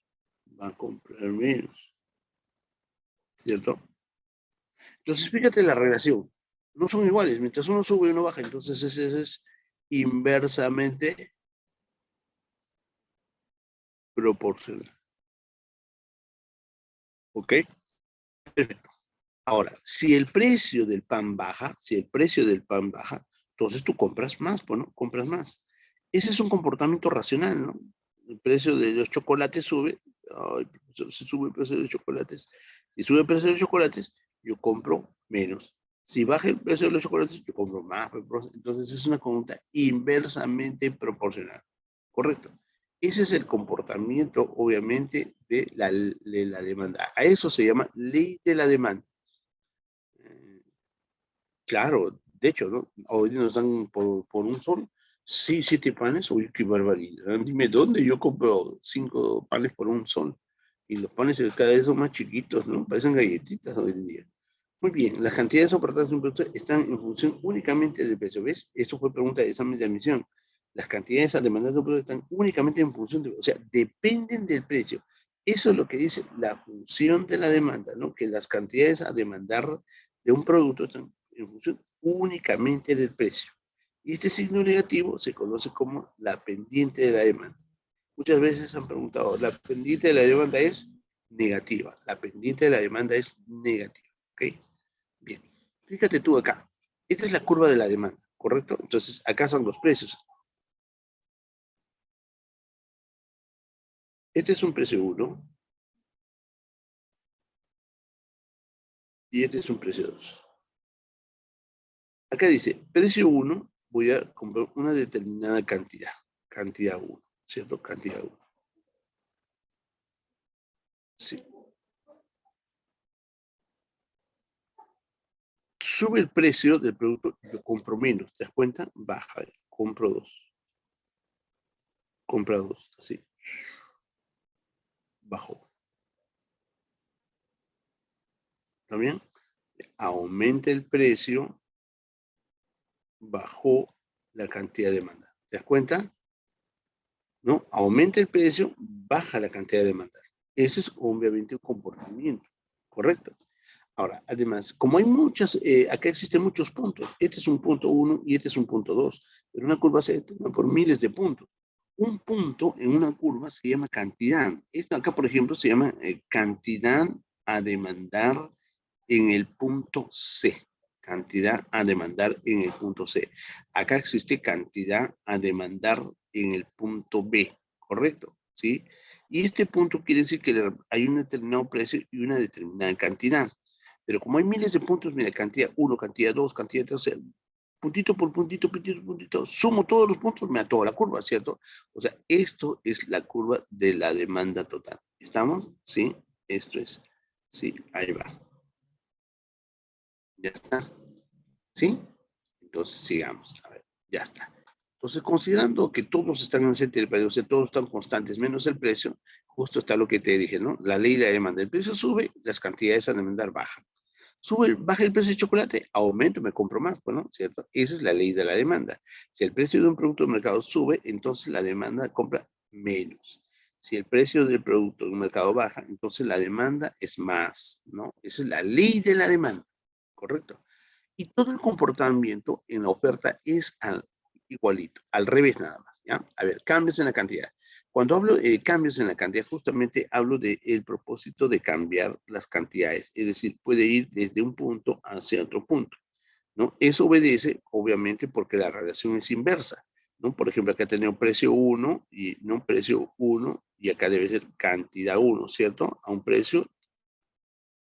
Va a comprar menos, ¿cierto? Entonces fíjate la relación. No son iguales, mientras uno sube y uno baja, entonces ese es inversamente proporcional. ¿Ok? Perfecto. Ahora, si el precio del pan baja, entonces tú compras más, pues, ¿no? Compras más. Ese es un comportamiento racional, ¿no? El precio de los chocolates sube, ay, se sube el precio de los chocolates. Si sube el precio de los chocolates, yo compro menos. Si baja el precio de los chocolates, yo compro más. Entonces es una conducta inversamente proporcional. ¿Correcto? Ese es el comportamiento, obviamente, de la demanda. A eso se llama ley de la demanda. Claro, de hecho, ¿no? Hoy nos dan por un sol, sí, 7 panes, uy, qué barbaridad. Dime dónde yo compro 5 panes por un sol. Y los panes cada vez son más chiquitos, ¿no? Parecen galletitas hoy en día. Muy bien, las cantidades soportadas de un producto están en función únicamente del precio. ¿Ves? Esto fue pregunta de examen de admisión. Las cantidades a demandar de un producto están únicamente en función o sea, dependen del precio. Eso es lo que dice la función de la demanda, ¿no? Que las cantidades a demandar de un producto están en función únicamente del precio. Y este signo negativo se conoce como la pendiente de la demanda. Muchas veces han preguntado, ¿la pendiente de la demanda es negativa? La pendiente de la demanda es negativa, ¿ok? Bien, fíjate tú acá. Esta es la curva de la demanda, ¿correcto? Entonces, acá son los precios. Este es un precio 1 y este es un precio 2. Acá dice, precio 1, voy a comprar una determinada cantidad. Cantidad 1, ¿cierto? Cantidad 1. Sí. Sube el precio del producto, yo compro menos. ¿Te das cuenta? Baja. Compro 2. Compra 2. Así. Bajó. ¿También? Aumenta el precio, bajó la cantidad de demanda. ¿Te das cuenta? ¿No? Aumenta el precio, baja la cantidad de demanda. Ese es obviamente un comportamiento, ¿correcto? Ahora, además, como hay muchas, acá existen muchos puntos. Este es un punto 1 y este es un punto 2. Pero una curva se determina por miles de puntos. Un punto en una curva se llama cantidad. Esto acá, por ejemplo, se llama cantidad a demandar en el punto C. Cantidad a demandar en el punto C. Acá existe cantidad a demandar en el punto B, ¿correcto? ¿Sí? Y este punto quiere decir que hay un determinado precio y una determinada cantidad. Pero como hay miles de puntos, mira, cantidad 1, cantidad 2, cantidad 3, puntito por puntito, puntito por puntito, sumo todos los puntos, me da toda la curva, ¿cierto? O sea, esto es la curva de la demanda total. ¿Estamos? Sí, esto es. Sí, ahí va. Ya está. ¿Sí? Entonces, sigamos. A ver, ya está. Entonces, considerando que todos están en centro del precio, o sea, todos están constantes, menos el precio, justo está lo que te dije, ¿no? La ley de la demanda. El precio sube, las cantidades a demandar bajan. Sube, baja el precio de chocolate, aumento, me compro más, bueno, ¿cierto? Esa es la ley de la demanda. Si el precio de un producto de mercado sube, entonces la demanda compra menos. Si el precio del producto de un mercado baja, entonces la demanda es más, ¿no? Esa es la ley de la demanda, ¿correcto? Y todo el comportamiento en la oferta es igualito, al revés nada más, ¿ya? A ver, cambios en la cantidad. Cuando hablo de cambios en la cantidad, justamente hablo del propósito de cambiar las cantidades, es decir, puede ir desde un punto hacia otro punto, ¿no? Eso obedece, obviamente, porque la relación es inversa, ¿no? Por ejemplo, acá tenemos precio 1 y no precio 1 y acá debe ser cantidad 1, ¿cierto? A un precio,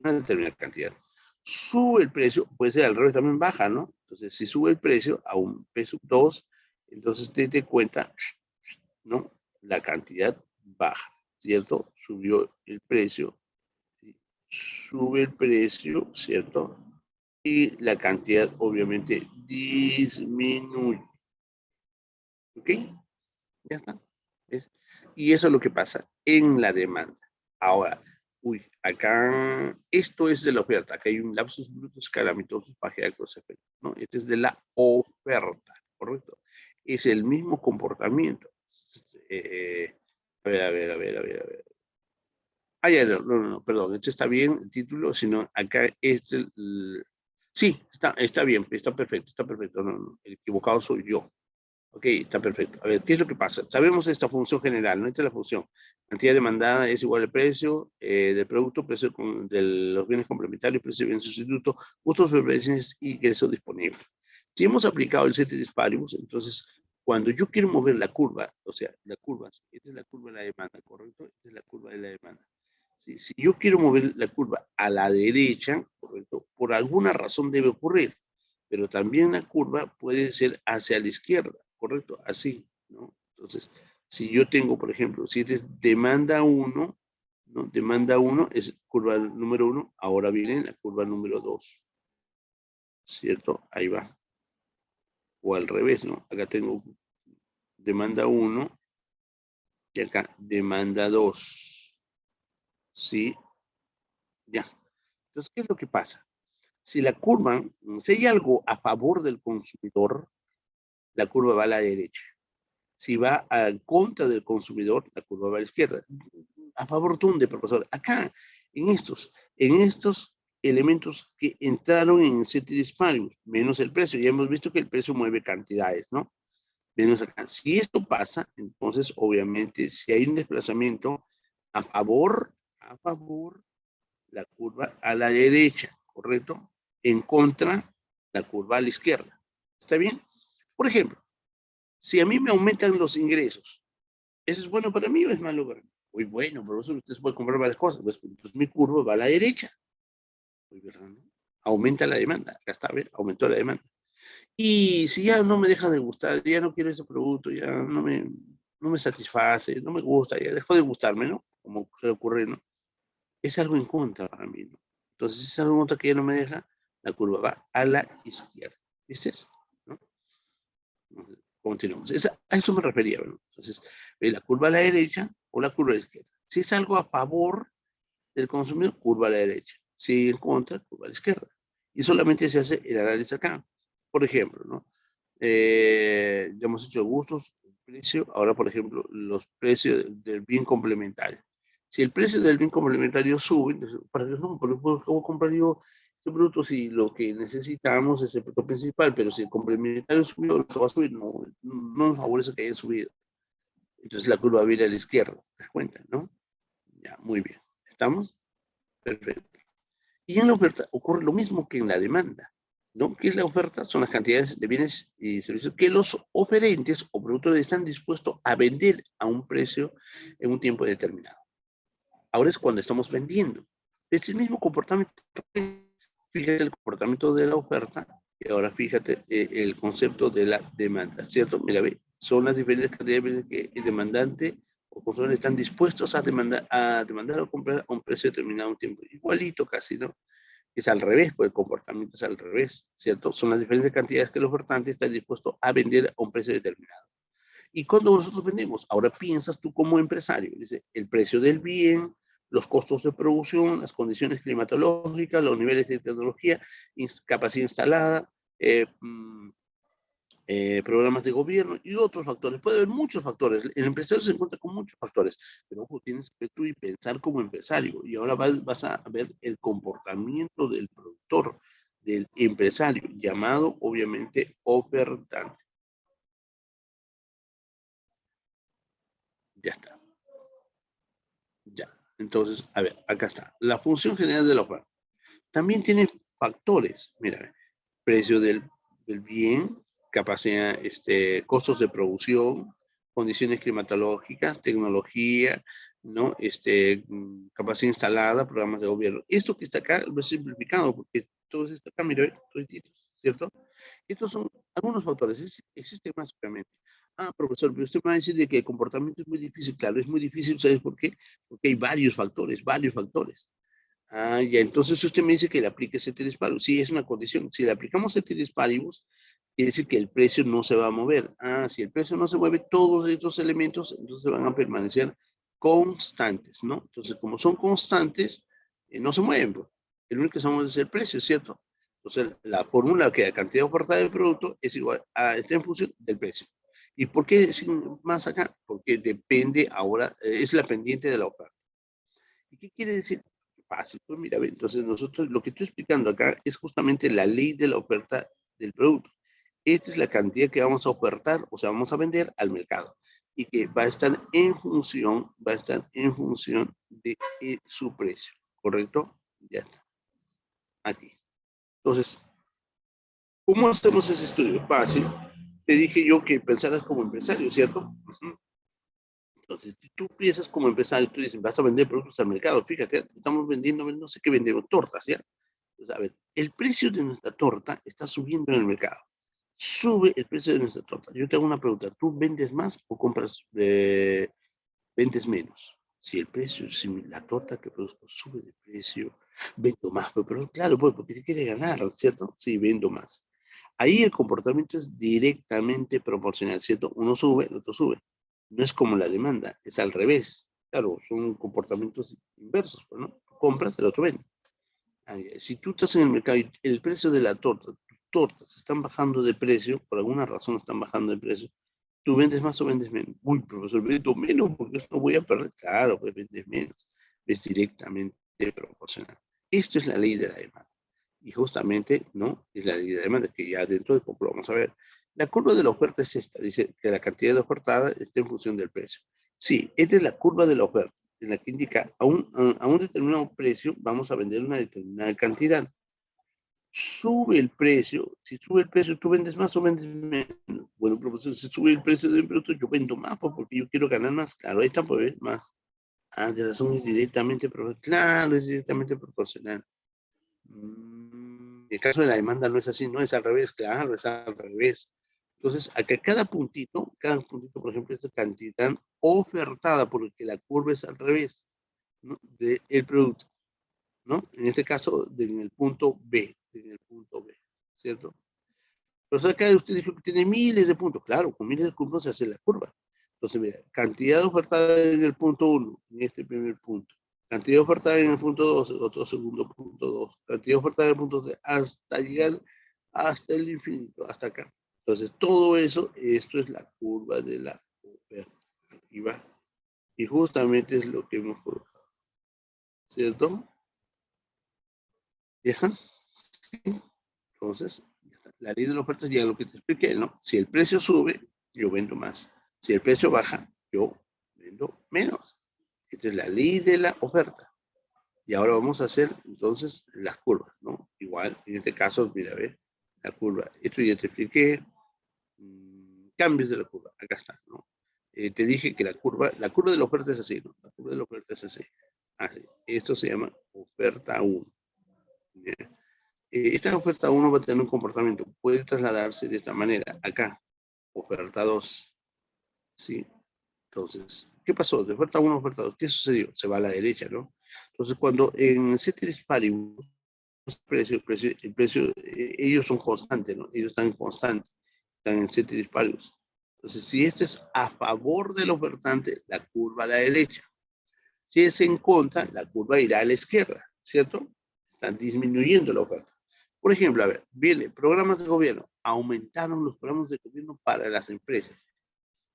una determinada cantidad. Sube el precio, puede ser al revés, también baja, ¿no? Entonces, si sube el precio a un peso 2, entonces te cuenta, ¿no? La cantidad baja, ¿cierto? Subió el precio, sube el precio, ¿cierto? Y la cantidad obviamente disminuye. ¿Ok? Ya está. ¿Ves? Y eso es lo que pasa en la demanda. Ahora, uy, acá, esto es de la oferta. Acá hay un lapsus brutus calamitosus facial efectos, ¿no? Este es de la oferta, ¿correcto? Es el mismo comportamiento. A ver, a ver, a ver, a ver, a ver. Ah, ya, no, no, no, perdón, este está bien el título, sino acá es sí, está bien, está perfecto, no, no, el equivocado soy yo. Ok, está perfecto. A ver, ¿qué es lo que pasa? Sabemos esta función general, ¿no? Esta es la función. Cantidad demandada es igual al precio del producto, precio de los bienes complementarios, precio de bien sustituto, costos, preferencias y ingreso disponible. Si hemos aplicado el ceteris paribus, entonces, cuando yo quiero mover la curva, o sea, la curva, esta es la curva de la demanda, ¿correcto? Esta es la curva de la demanda. Si yo quiero mover la curva a la derecha, ¿correcto? Por alguna razón debe ocurrir, pero también la curva puede ser hacia la izquierda, ¿correcto? Así, ¿no? Entonces, si yo tengo, por ejemplo, si es demanda 1, ¿no? Demanda 1 es curva número 1, ahora viene la curva número 2, ¿cierto? Ahí va. O al revés, ¿no? Acá tengo demanda 1 y acá demanda 2, ¿sí? Ya. Entonces, ¿qué es lo que pasa? Si la curva, si hay algo a favor del consumidor, la curva va a la derecha. Si va en contra del consumidor, la curva va a la izquierda. ¿A favor de dónde, profesor? Acá, en estos elementos que entraron en ceteris paribus, menos el precio. Ya hemos visto que el precio mueve cantidades, ¿no? Menos acá. Si esto pasa, entonces, obviamente, si hay un desplazamiento a favor, la curva a la derecha, ¿correcto? En contra, la curva a la izquierda. ¿Está bien? Por ejemplo, si a mí me aumentan los ingresos, ¿eso es bueno para mí o es malo para mí? Muy bueno, por eso usted puede comprar varias cosas. Pues mi curva va a la derecha. Muy verdad, ¿no? Aumenta la demanda. Acá está, ¿ves? Aumentó la demanda. Y si ya no me deja de gustar, ya no quiero ese producto, ya no me satisface, no me gusta, ya dejó de gustarme, ¿no? Como suele ocurrir, ¿no? Es algo en contra para mí, ¿no? Entonces, esa nota que ya no me deja, la curva va a la izquierda. ¿Viste eso? ¿No? Continuamos. A eso me refería, ¿no? Entonces, la curva a la derecha o la curva a la izquierda. Si es algo a favor del consumidor, curva a la derecha. Si en contra, curva a la izquierda. Y solamente se hace el análisis acá. Por ejemplo, ¿no? Ya hemos hecho gustos, precio. Ahora, por ejemplo, los precios del bien complementario. Si el precio del bien complementario sube, entonces, ¿para qué no? ¿Cómo comprar yo Este producto, si lo que necesitamos es el producto principal, pero si el complementario subió, lo que va a subir, no nos favorece que haya subido. Entonces la curva va a ir a la izquierda, ¿te das cuenta, no? Ya, muy bien. ¿Estamos? Perfecto. Y en la oferta ocurre lo mismo que en la demanda, ¿no? ¿Qué es la oferta? Son las cantidades de bienes y servicios que los oferentes o productores están dispuestos a vender a un precio en un tiempo determinado. Ahora es cuando estamos vendiendo. Es el mismo comportamiento. Fíjate el comportamiento de la oferta y ahora fíjate el concepto de la demanda, ¿cierto? Mira, ve, son las diferentes cantidades que el demandante o comprador están dispuestos a demandar o comprar a un precio determinado a un tiempo. Igualito casi, ¿no? Es al revés, pues el comportamiento es al revés, ¿cierto? Son las diferentes cantidades que el ofertante está dispuesto a vender a un precio determinado. Y cuando nosotros vendemos, ahora piensas tú como empresario, dice, el precio del bien, los costos de producción, las condiciones climatológicas, los niveles de tecnología, capacidad instalada, eh, programas de gobierno y otros factores. Puede haber muchos factores. El empresario se encuentra con muchos factores, pero ojo, tienes que tú y pensar como empresario. Y ahora vas a ver el comportamiento del productor, del empresario, llamado obviamente ofertante. Ya está. Ya. Entonces, a ver, acá está. La función general de la oferta. También tiene factores. Mira, precio del bien, capacidad, costos de producción, condiciones climatológicas, tecnología, ¿no? Capacidad instalada, programas de gobierno. Esto que está acá lo he simplificado porque todo esto acá, mira, ¿cierto? Estos son algunos factores, existen más obviamente. Ah, profesor, pero usted me va a decir de que el comportamiento es muy difícil. Claro, es muy difícil, ¿sabes por qué? Porque hay varios factores, varios factores. Ah, ya, entonces usted me dice que le aplique ceteris paribus. Sí, es una condición. Si le aplicamos ceteris paribus, quiere decir que el precio no se va a mover. Ah, si el precio no se mueve, todos estos elementos entonces van a permanecer constantes, ¿no? Entonces, como son constantes, no se mueven, pues. El único que sabemos es el precio, ¿cierto? Entonces, la fórmula que la cantidad ofertada del producto es igual a, está en función del precio. ¿Y por qué más acá? Porque depende ahora, es la pendiente de la oferta. ¿Y qué quiere decir? Fácil, pues mira, entonces nosotros lo que estoy explicando acá es justamente la ley de la oferta del producto. Esta es la cantidad que vamos a ofertar, o sea, vamos a vender al mercado y que va a estar en función de su precio, ¿correcto? Ya está, aquí. Entonces, ¿cómo hacemos ese estudio? Fácil. Te dije yo que pensaras como empresario, ¿cierto? Entonces, si tú piensas como empresario, tú dices, vas a vender productos al mercado, fíjate, estamos vendiendo, no sé qué vendemos, tortas, ¿ya? Entonces, a ver, el precio de nuestra torta está subiendo en el mercado. Sube el precio de nuestra torta. Yo te hago una pregunta, ¿tú vendes más o compras, vendes menos? Si el precio, si la torta que produzco sube de precio, vendo más, pero claro, pues porque se quiere ganar, ¿cierto? Sí, vendo más. Ahí el comportamiento es directamente proporcional, ¿cierto? Uno sube, el otro sube. No es como la demanda, es al revés. Claro, son comportamientos inversos, pues, ¿no? Tú compras, el otro vende. Si tú estás en el mercado y el precio de la torta, tus tortas están bajando de precio, por alguna razón están bajando de precio, ¿tú vendes más o vendes menos? Uy, profesor, vendo menos porque no voy a perder. Claro, pues vendes menos. Es directamente proporcional. Esto es la ley de la demanda. Y justamente, ¿no? Es la ley de demanda que ya dentro de poco lo vamos a ver. La curva de la oferta es esta. Dice que la cantidad de ofertada está en función del precio. Sí, esta es la curva de la oferta, en la que indica a un determinado precio vamos a vender una determinada cantidad. Sube el precio. Si sube el precio, ¿tú vendes más o vendes menos? Bueno, profesor, si sube el precio del producto, yo vendo más porque yo quiero ganar más. Claro, ahí está, pues, más. Ah, de razón es directamente proporcional. Claro, es directamente proporcional. En el caso de la demanda no es así, no es al revés, claro, es al revés. Entonces, acá cada puntito, por ejemplo, es cantidad ofertada, porque la curva es al revés, ¿no? Del producto, ¿no? En este caso, en el punto B, ¿cierto? Pero acá usted dijo que tiene miles de puntos, claro, con miles de puntos se hace la curva. Entonces, mira, cantidad ofertada en el punto 1, en este primer punto. Cantidad ofertada en el punto 2, otro segundo punto 2. Cantidad ofertada en el punto 3, hasta llegar hasta el infinito, hasta acá. Entonces, todo eso, esto es la curva de la oferta. Aquí va. Y justamente es lo que hemos colocado. ¿Cierto? ¿Ya? Entonces, la ley de la oferta ya lo que te expliqué, ¿no? Si el precio sube, yo vendo más. Si el precio baja, yo vendo menos. Esta es la ley de la oferta. Y ahora vamos a hacer entonces las curvas, ¿no? Igual, en este caso, mira, ve, la curva. Esto ya te expliqué. Cambios de la curva. Acá está, ¿no? Te dije que la curva de la oferta es así, ¿no? La curva de la oferta es así. Así. Esto se llama oferta 1. Esta oferta 1 va a tener un comportamiento. Puede trasladarse de esta manera. Acá, oferta 2. ¿Sí? Entonces, ¿qué pasó? De oferta 1 a oferta 2, ¿qué sucedió? Se va a la derecha, ¿no? Entonces, cuando en ceteris paribus, el precio, ellos son constantes, ¿no? Ellos están constantes, están en ceteris paribus. Entonces, si esto es a favor del ofertante, la curva a la derecha. Si es en contra, la curva irá a la izquierda, ¿cierto? Están disminuyendo la oferta. Por ejemplo, a ver, viene programas de gobierno. Aumentaron los programas de gobierno para las empresas.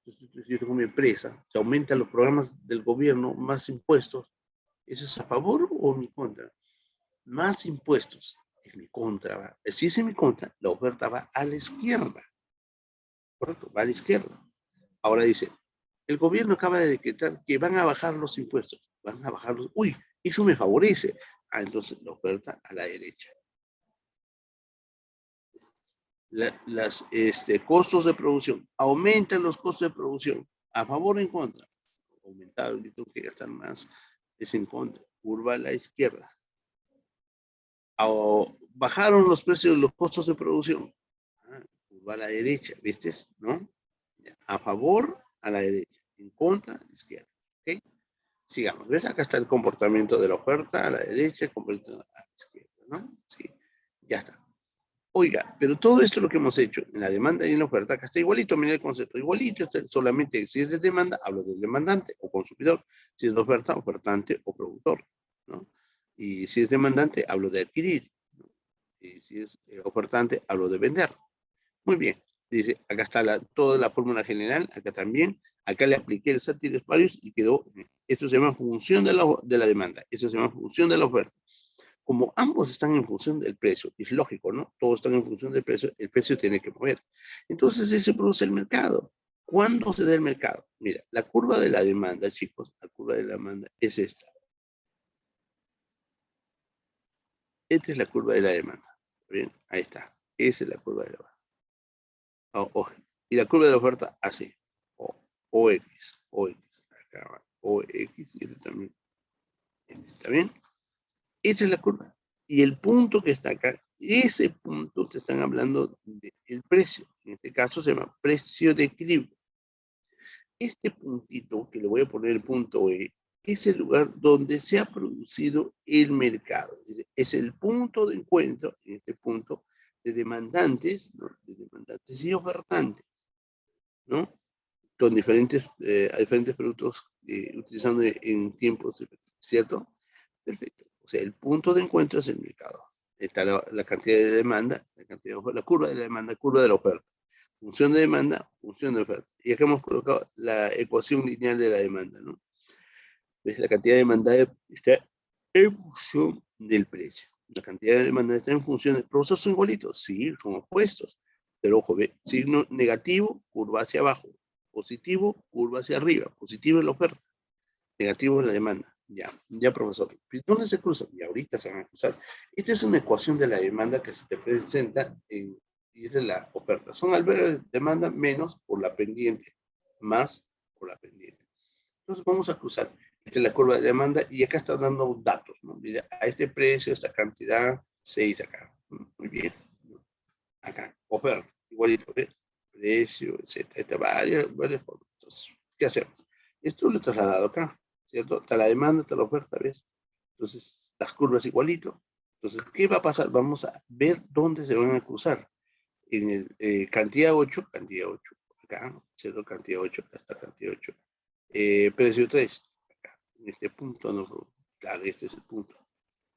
Entonces, yo tengo mi empresa, se aumentan los programas del gobierno, más impuestos. ¿Eso es a favor o en mi contra? Más impuestos. En mi contra va. Si es en mi contra, la oferta va a la izquierda. ¿Correcto? Va a la izquierda. Ahora dice, el gobierno acaba de decretar que van a bajar los impuestos. Van a bajar los... Uy, eso me favorece. Ah, entonces la oferta a la derecha. Las costos de producción. Aumentan los costos de producción. ¿A favor o en contra? Aumentaron, yo tengo que gastar más. Es en contra. Curva a la izquierda. Bajaron los precios de los costos de producción. Curva a la derecha, ¿viste? ¿No? A favor, a la derecha. En contra, a la izquierda. ¿Ok? Sigamos. ¿Ves? Acá está el comportamiento de la oferta a la derecha, el comportamiento a la izquierda, ¿no? Sí. Ya está. Oiga, pero todo esto lo que hemos hecho en la demanda y en la oferta, acá está igualito, mira el concepto, igualito, solamente si es de demanda, hablo del demandante o consumidor, si es de oferta, ofertante o productor, ¿no? Y si es demandante, hablo de adquirir, ¿no? Y si es ofertante, hablo de vender. Muy bien, dice, acá está toda la fórmula general, acá también, acá le apliqué el ceteris paribus y quedó, esto se llama función de la demanda, esto se llama función de la oferta. Como ambos están en función del precio, es lógico, ¿no? Todos están en función del precio, el precio tiene que mover. Entonces, ese produce el mercado. ¿Cuándo se da el mercado? Mira, la curva de la demanda, chicos, la curva de la demanda es esta. Esta es la curva de la demanda. Bien, ahí está. Esa es la curva de la demanda. Y la curva de la oferta, así. OX, acá va. OX, y este también. ¿Está bien? Esa es la curva. Y el punto que está acá, ese punto te están hablando del precio. En este caso se llama precio de equilibrio. Este puntito, que le voy a poner el punto E, es el lugar donde se ha producido el mercado. Es el punto de encuentro, en este punto, de demandantes, ¿no? De demandantes y ofertantes, ¿no? Con diferentes productos utilizando en tiempos, ¿cierto? Perfecto. O sea, el punto de encuentro es el mercado. Está la cantidad de demanda, la curva de la demanda, curva de la oferta. Función de demanda, función de oferta. Y acá hemos colocado la ecuación lineal de la demanda, ¿no? ¿Ves? La cantidad de demanda está en función del precio. La cantidad de demanda está en función del proceso. ¿Son igualitos? Sí, son opuestos. Pero ojo, ve, signo negativo, curva hacia abajo. Positivo, curva hacia arriba. Positivo es la oferta. Negativo es la demanda. Ya, profesor. ¿Dónde se cruzan? Y ahorita se van a cruzar. Esta es una ecuación de la demanda que se te presenta y es de la oferta. Son albergues de demanda menos por la pendiente, más por la pendiente. Entonces vamos a cruzar. Esta es la curva de demanda y acá está dando datos, ¿no? A este precio, esta cantidad, 6 acá. Muy bien. Acá, oferta, igualito, ¿ves? Precio, etc. Está varias formas. Entonces, ¿qué hacemos? Esto lo he trasladado acá, ¿cierto? Está la demanda, está la oferta, ¿ves? Entonces, las curvas igualito. Entonces, ¿qué va a pasar? Vamos a ver dónde se van a cruzar. En el cantidad 8, acá, ¿cierto? Cantidad 8, acá está cantidad 8. Precio 3, acá, en este punto, no, claro, este es el punto.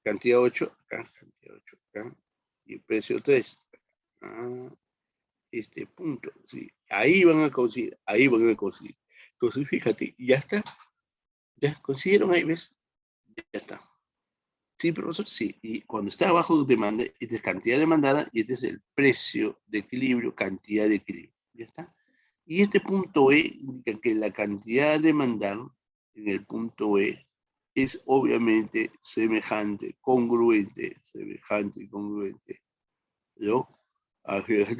Cantidad 8, acá, cantidad 8, acá. Y precio 3, acá. Este punto, ¿sí? Ahí van a conseguir, Entonces, fíjate, ya está. Ya consiguieron ahí, ¿ves? Ya está. Sí, profesor, sí. Y cuando está abajo de demanda, esta es cantidad demandada y este es el precio de equilibrio, cantidad de equilibrio. ¿Ya está? Y este punto E indica que la cantidad demandada en el punto E es obviamente semejante, congruente, ¿no? Semejante,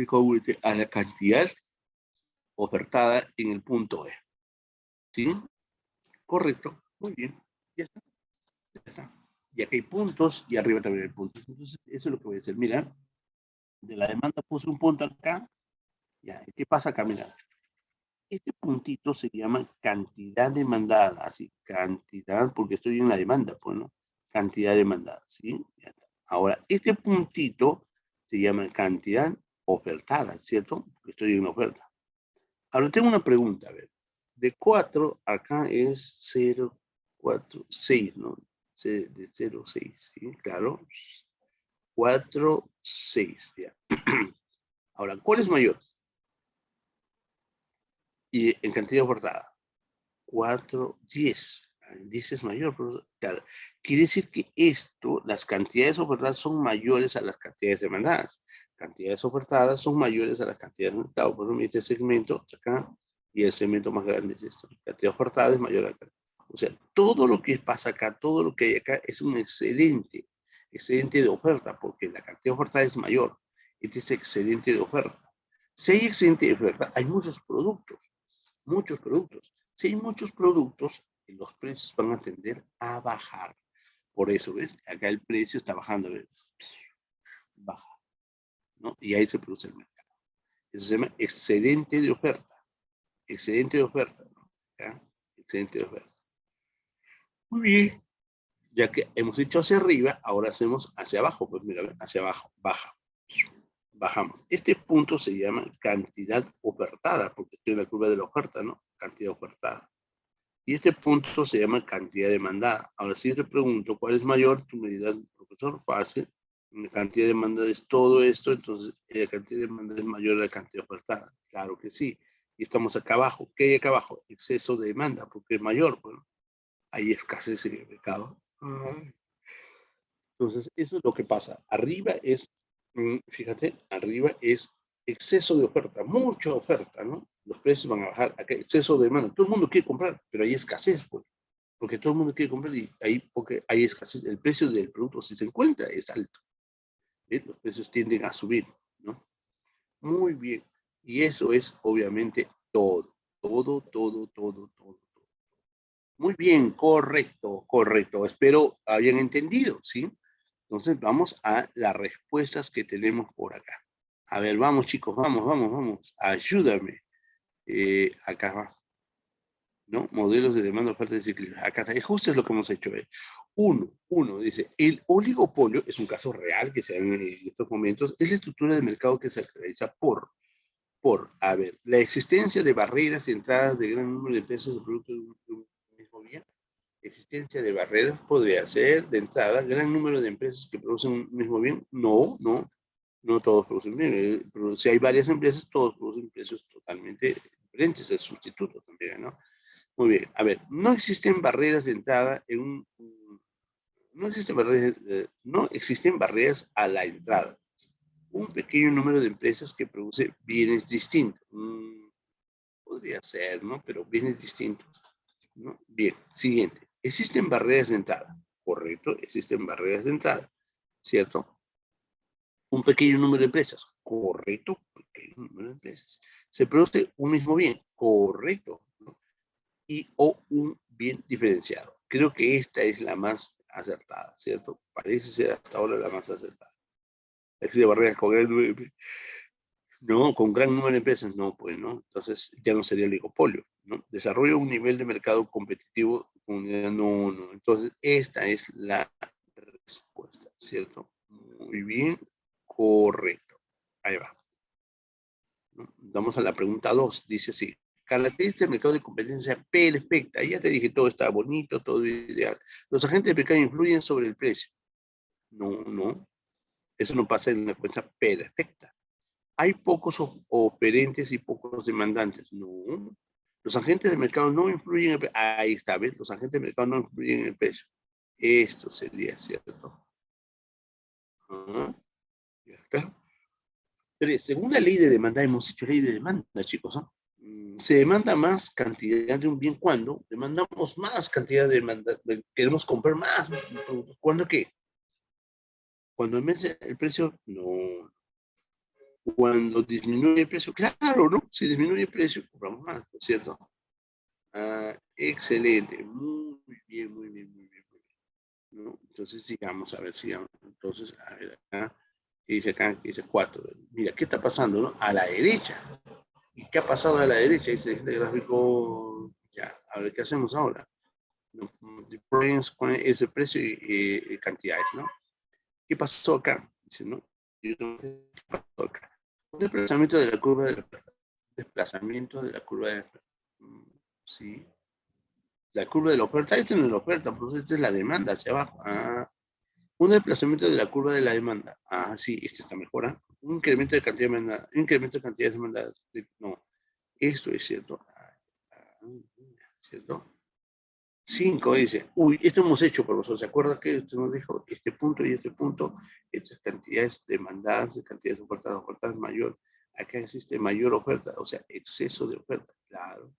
congruente a la cantidad ofertada en el punto E. ¿Sí? Correcto. Muy bien. Ya está. Ya está. Y aquí hay puntos y arriba también hay puntos. Entonces, eso es lo que voy a hacer. Mira, de la demanda puse un punto acá. Ya, ¿qué pasa acá? Mira, este puntito se llama cantidad demandada, así, cantidad, porque estoy en la demanda, pues, ¿no? Cantidad demandada, ¿sí? Ya está. Ahora, este puntito se llama cantidad ofertada, ¿cierto? Porque estoy en la oferta. Ahora, tengo una pregunta, a ver. De 4, acá es 0, 4, 6, ¿no? De 0, 6, ¿sí? Claro. 4, 6, ya. Ahora, ¿cuál es mayor? Y en cantidad ofertada. 4, 10. 10 es mayor, pero claro. Quiere decir que esto, las cantidades ofertadas son mayores a las cantidades demandadas. Cantidades ofertadas son mayores a las cantidades de mercado. Por ejemplo, este segmento acá y el segmento más grande es esto. Cantidad ofertada es mayor acá. O sea, todo lo que pasa acá, todo lo que hay acá es un excedente de oferta, porque la cantidad ofertada es mayor. Este es excedente de oferta. Si hay excedente de oferta, hay muchos productos. Si hay muchos productos, los precios van a tender a bajar. Por eso, ¿ves? Acá el precio está bajando, ¿ves? Baja, ¿no? Y ahí se produce el mercado. Eso se llama excedente de oferta. Excedente de oferta, ¿no? ¿Ya? Excedente de oferta. Muy bien. Ya que hemos hecho hacia arriba, ahora hacemos hacia abajo. Pues mira, hacia abajo, baja. Bajamos. Este punto se llama cantidad ofertada, porque estoy en la curva de la oferta, ¿no? Cantidad ofertada. Y este punto se llama cantidad demandada. Ahora, si yo te pregunto cuál es mayor, tú me dirás, profesor, fácil. La cantidad demandada es todo esto, entonces la cantidad demandada es mayor a la cantidad ofertada. Claro que sí. Y estamos acá abajo. ¿Qué hay acá abajo? Exceso de demanda, porque es mayor. Bueno, hay escasez en el mercado. Entonces, eso es lo que pasa. Arriba es, fíjate, arriba es exceso de oferta, mucha oferta, ¿no? Los precios van a bajar. Acá exceso de demanda. Todo el mundo quiere comprar, pero hay escasez, pues. Porque todo el mundo quiere comprar y ahí porque hay escasez. El precio del producto, si se encuentra, es alto. ¿Ves? Los precios tienden a subir, ¿no? Muy bien. Y eso es obviamente todo. Todo. Muy bien, correcto, correcto. Espero hayan entendido, ¿sí? Entonces vamos a las respuestas que tenemos por acá. A ver, vamos chicos, vamos. Ayúdame. Acá va. ¿No? Modelos de demanda, oferta y desequilibrio. Acá está, justo es lo que hemos hecho. Uno, dice, el oligopolio es un caso real que se da en estos momentos, es la estructura de mercado que se caracteriza a ver, la existencia de barreras y entradas de gran número de empresas de productos de un mismo bien. Existencia de barreras podría ser, de entrada, gran número de empresas que producen un mismo bien. No todos producen bien. Pero si hay varias empresas, todos producen precios totalmente diferentes, el sustituto también, ¿no? Muy bien, a ver, no existen barreras de entrada no existen barreras a la entrada. Un pequeño número de empresas que produce bienes distintos. Podría ser, ¿no? Pero bienes distintos, ¿no? Bien, siguiente. Existen barreras de entrada. Correcto, existen barreras de entrada, ¿cierto? Un pequeño número de empresas. Correcto, pequeño número de empresas. Se produce un mismo bien. Correcto, ¿no? Y o un bien diferenciado. Creo que esta es la más acertada, ¿cierto? Parece ser hasta ahora la más acertada. Existe barreras con gran número de, no, con gran número de empresas, no, pues, ¿no? Entonces ya no sería oligopolio, ¿no? Desarrolla un nivel de mercado competitivo, no. Entonces esta es la respuesta, ¿cierto? Muy bien, correcto. Ahí va. ¿No? Vamos a la pregunta 2, dice así. Características del mercado de competencia perfecta. Ya te dije, todo está bonito, todo ideal. Los agentes de mercado influyen sobre el precio. No. Eso no pasa en la competencia perfecta. Hay pocos oferentes y pocos demandantes. No. Los agentes de mercado no influyen en el precio. Ahí está, ¿ves? Los agentes de mercado no influyen en el precio. Esto sería cierto. Ajá, ya está. Pero según la ley de demanda, hemos hecho ley de demanda, chicos, ¿no? Se demanda más cantidad de un bien cuando demandamos más cantidad de demanda, queremos comprar más. ¿Cuándo qué? Cuando aumenta el precio, no. Cuando disminuye el precio, claro, ¿no? Si disminuye el precio, compramos más, ¿no es cierto? Ah, excelente, muy bien, muy bien, muy bien, muy bien, ¿no? Entonces, sigamos, a ver, sigamos. Entonces, a ver, acá, ¿qué dice acá? ¿Qué dice 4? Mira, ¿qué está pasando, no? A la derecha. ¿Y qué ha pasado a la derecha? Dice este gráfico, ya, a ver, ¿qué hacemos ahora? No, con ese precio y cantidades, ¿no? ¿Qué pasó acá? Dice, ¿no? ¿Qué pasó acá? Un desplazamiento de la curva de la desplazamiento de la curva de sí, la curva de la oferta, esta no es la oferta, pues esta es la demanda hacia abajo. Ah, un desplazamiento de la curva de la demanda. Ah, sí, esto está mejorando. Un incremento de cantidad de demanda, un incremento de cantidades demandadas. No, esto es cierto. ¿Cierto? 5 dice, uy, esto hemos hecho, profesor. ¿Se acuerda que usted nos dijo este punto y este punto? Estas cantidades demandadas, cantidades ofertas mayor. Acá existe mayor oferta, o sea, exceso de oferta. Claro.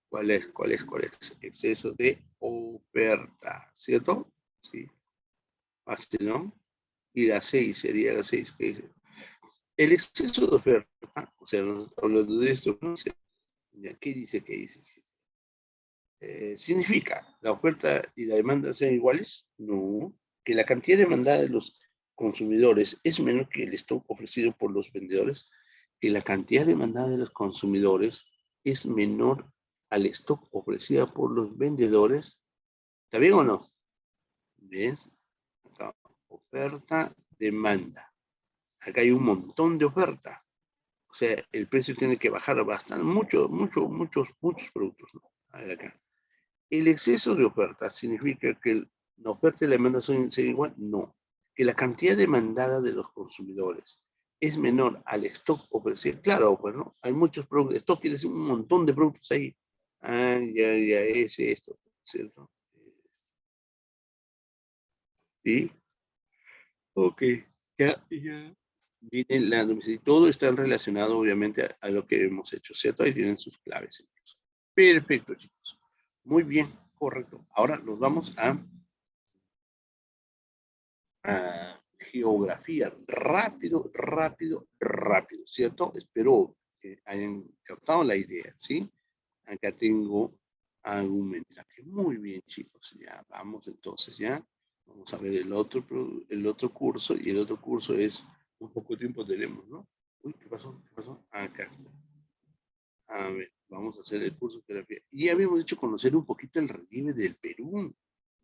¿Cuál es? ¿Cuál es? ¿Cuál es? Exceso de oferta, ¿cierto? Sí. Así, ¿no? Y la 6 sería la 6 que dice. El exceso de oferta, o sea, hablando de esto, ¿no? ¿Qué dice? ¿Qué dice? ¿Significa la oferta y la demanda sean iguales? No. Que la cantidad demandada de los consumidores es menor que el stock ofrecido por los vendedores. Que la cantidad demandada de los consumidores es menor al stock ofrecido por los vendedores. ¿Está bien o no? ¿Ves? Acá, oferta, demanda. Acá hay un montón de oferta. O sea, el precio tiene que bajar bastante, muchos productos, ¿no? A ver acá. ¿El exceso de oferta significa que la oferta y la demanda son igual? No. ¿Que la cantidad demandada de los consumidores es menor al stock ofrecido? Claro, pues, ¿no? Hay muchos productos. Stock quiere decir un montón de productos ahí. Ah, ya, es esto, ¿cierto? ¿Sí? Ok. Ya. Viene la domicilio. Todo está relacionado, obviamente, a lo que hemos hecho, ¿cierto? Ahí tienen sus claves. Perfecto, chicos. Muy bien, correcto. Ahora nos vamos a geografía. Rápido, rápido, rápido, ¿cierto? Espero que hayan captado la idea, ¿sí? Acá tengo argumentaje. Muy bien, chicos. Ya vamos entonces, ya. Vamos a ver el otro curso, y el otro curso es un poco de tiempo tenemos, ¿no? Uy, ¿qué pasó? ¿Qué pasó? Acá está. A ver, vamos a hacer el curso de terapia. Y habíamos hecho conocer un poquito el relieve del Perú,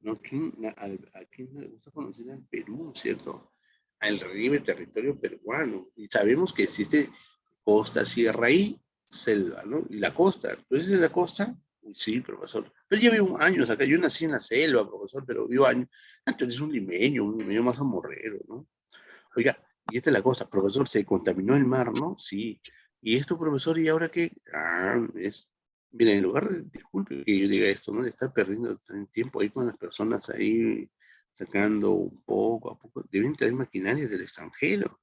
¿no? ¿A quién le gusta conocer al Perú, cierto? Al relieve territorio peruano. Y sabemos que existe costa, sierra y selva, ¿no? Y la costa. ¿Entonces es la costa? Uy, sí, profesor. Pero ya vivo años acá. Yo nací en la selva, profesor, pero vivo años. Entonces un limeño más amorrero, ¿no? Oiga, y esta es la cosa, profesor, se contaminó el mar, ¿no? Sí. ¿Y esto, profesor, y ahora qué? Ah, miren, en lugar de, disculpe que yo diga esto, ¿no? De estar perdiendo tiempo ahí con las personas ahí, sacando un poco a poco, deben traer maquinarias del extranjero.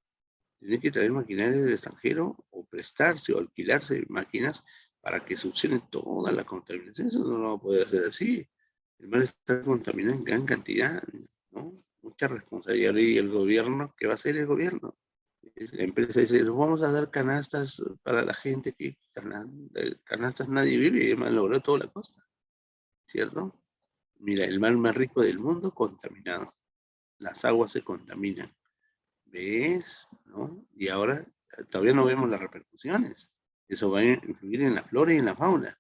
Tienen que traer maquinaria del extranjero o prestarse o alquilarse máquinas para que solucionen toda la contaminación. Eso no lo va a poder hacer así. El mar está contaminado en gran cantidad, ¿no? Mucha responsabilidad. Y el gobierno, ¿qué va a hacer el gobierno? La empresa dice, vamos a dar canastas para la gente que canastas nadie vive y además logró toda la costa, ¿cierto? Mira, el mar más rico del mundo contaminado. Las aguas se contaminan. ¿Ves? ¿No? Y ahora todavía no vemos las repercusiones. Eso va a influir en la flora y en la fauna.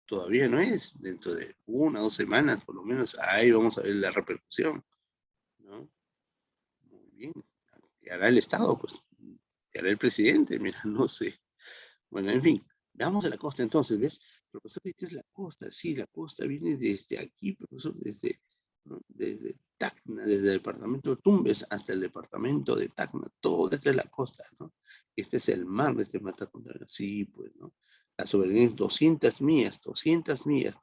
Todavía no es. Dentro de 1 o 2 semanas, por lo menos, ahí vamos a ver la repercusión, ¿no? Muy bien. ¿Qué hará el Estado? Pues, ¿qué hará el presidente? Mira, no sé. Bueno, en fin, veamos a la costa entonces, ¿ves? Profesor, esta es la costa, sí, la costa viene desde aquí, profesor, desde, ¿no? Desde Tacna, desde el departamento de Tumbes hasta el departamento de Tacna, todo desde la costa, ¿no? Este es el mar, este mata contra sí, pues, ¿no? La soberanía es 200 millas,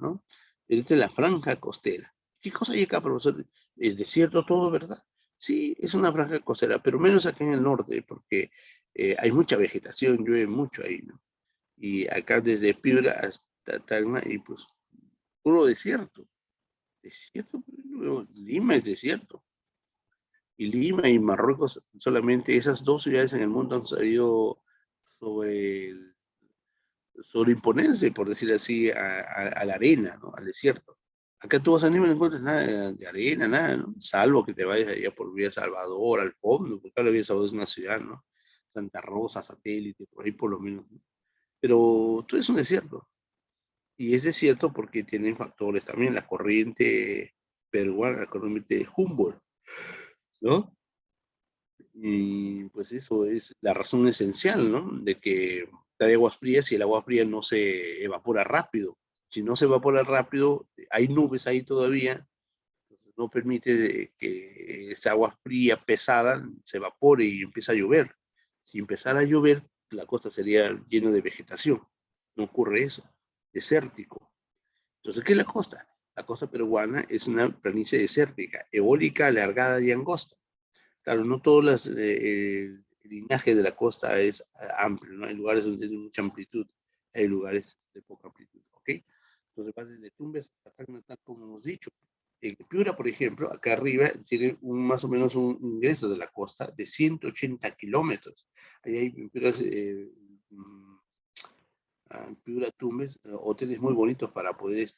¿no? Pero esta es la franja costera. ¿Qué cosa hay acá, profesor? es desierto todo, ¿verdad? Sí, es una franja costera, pero menos acá en el norte, porque hay mucha vegetación, llueve mucho ahí, ¿no? Y acá desde Piura hasta Tacna, y pues puro desierto. Desierto, pero Lima es desierto. Y Lima y Marruecos, solamente esas dos ciudades en el mundo han sabido sobre, sobreimponerse, por decir así, a la arena, ¿no? Al desierto. Acá tú vas a Lima y no encuentras nada de arena, nada, ¿no? Salvo que te vayas allá por Vía Salvador, al fondo, porque acá la Vía Salvador es una ciudad, ¿no? Santa Rosa, Satélite, por ahí por lo menos, ¿no? Pero todo es un desierto. Y es desierto porque tienen factores también, la corriente peruana, la corriente de Humboldt, ¿no? Y pues eso es la razón esencial, ¿no? De que hay aguas frías y el agua fría no se evapora rápido. Si no se evapora rápido, hay nubes ahí todavía, no permite que esa agua fría pesada se evapore y empiece a llover. Si empezara a llover, la costa sería llena de vegetación. No ocurre eso, desértico. Entonces, ¿qué es la costa? La costa peruana es una planicie desértica, eólica, alargada y angosta. Claro, no todo el linaje de la costa es amplio, ¿no? Hay lugares donde tiene mucha amplitud, hay lugares de poca amplitud, ¿ok? Entonces vas desde Tumbes hasta Tacna, como hemos dicho. En Piura, por ejemplo, acá arriba tiene más o menos un ingreso de la costa de 180 kilómetros. Ahí hay en Piura, Piura Tumbes, hoteles muy bonitos para poder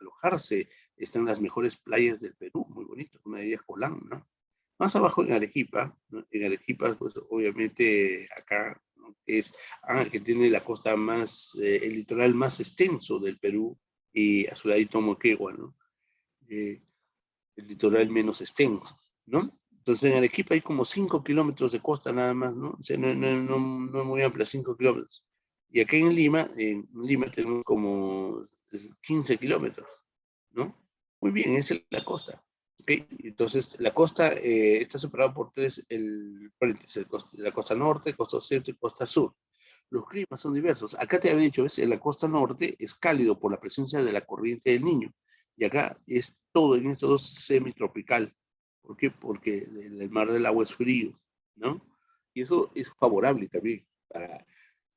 alojarse. Están las mejores playas del Perú, muy bonitos. Una de ellas Colán, ¿no? Más abajo en Arequipa, ¿no? En Arequipa, pues obviamente acá, ¿no? Que tiene la costa más, el litoral más extenso del Perú, y a su ladito Moquegua, ¿no? Eh, el litoral menos extenso, ¿no? Entonces en Arequipa hay como 5 kilómetros de costa nada más, ¿no? O sea, no es muy amplia, 5 kilómetros. Y acá en Lima tenemos como 15 kilómetros, ¿no? Muy bien, esa es la costa. ¿Okay? Entonces, la costa está separada por tres paréntesis, la costa norte, costa centro y costa sur. Los climas son diversos. Acá te había dicho, ¿ves? En la costa norte es cálido por la presencia de la corriente del Niño. Y acá es todo, en esto es semitropical. ¿Por qué? Porque el mar del agua es frío, ¿no? Y eso es favorable también para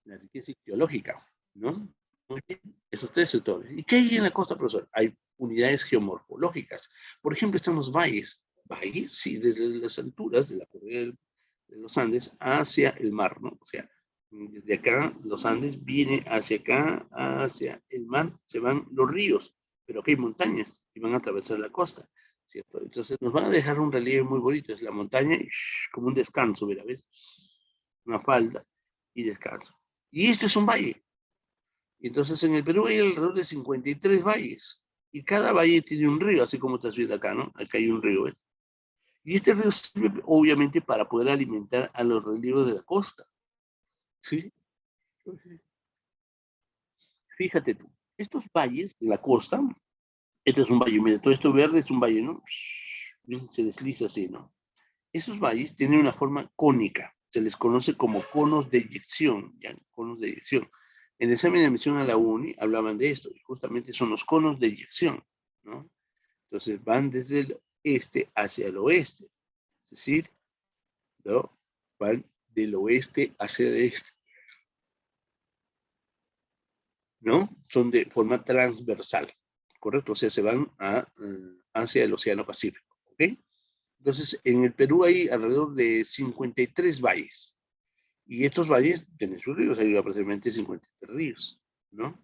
la riqueza geológica, ¿no? Muy bien, esos tres sectores. ¿Y qué hay en la costa, profesor? Hay unidades geomorfológicas. Por ejemplo, están los valles. Valles, sí, desde las alturas de la cordillera de los Andes hacia el mar, ¿no? O sea, desde acá, los Andes vienen hacia acá, hacia el mar, se van los ríos, pero aquí hay montañas y van a atravesar la costa, ¿cierto? Entonces nos van a dejar un relieve muy bonito, es la montaña, y, como un descanso, ¿verdad? ¿Ves? Una falda y descanso. Y esto es un valle. Entonces en el Perú hay alrededor de 53 valles, y cada valle tiene un río, así como estás viendo acá, ¿no? Acá hay un río, ¿ves? Y este río sirve obviamente para poder alimentar a los relieves de la costa, ¿sí? Fíjate tú, estos valles de la costa, este es un valle, mira, todo esto verde es un valle, ¿no? Se desliza así, ¿no? Esos valles tienen una forma cónica, se les conoce como conos de eyección, ¿ya? Conos de eyección. En el examen de admisión a la UNI hablaban de esto, y justamente son los conos de eyección, ¿no? Entonces van desde el este hacia el oeste, es decir, ¿no? Van del oeste hacia el este, ¿no? Son de forma transversal, ¿correcto? O sea, se van hacia el Océano Pacífico, ¿ok? Entonces, en el Perú hay alrededor de 53 valles, y estos valles tienen sus ríos, hay aproximadamente 53 ríos, ¿no?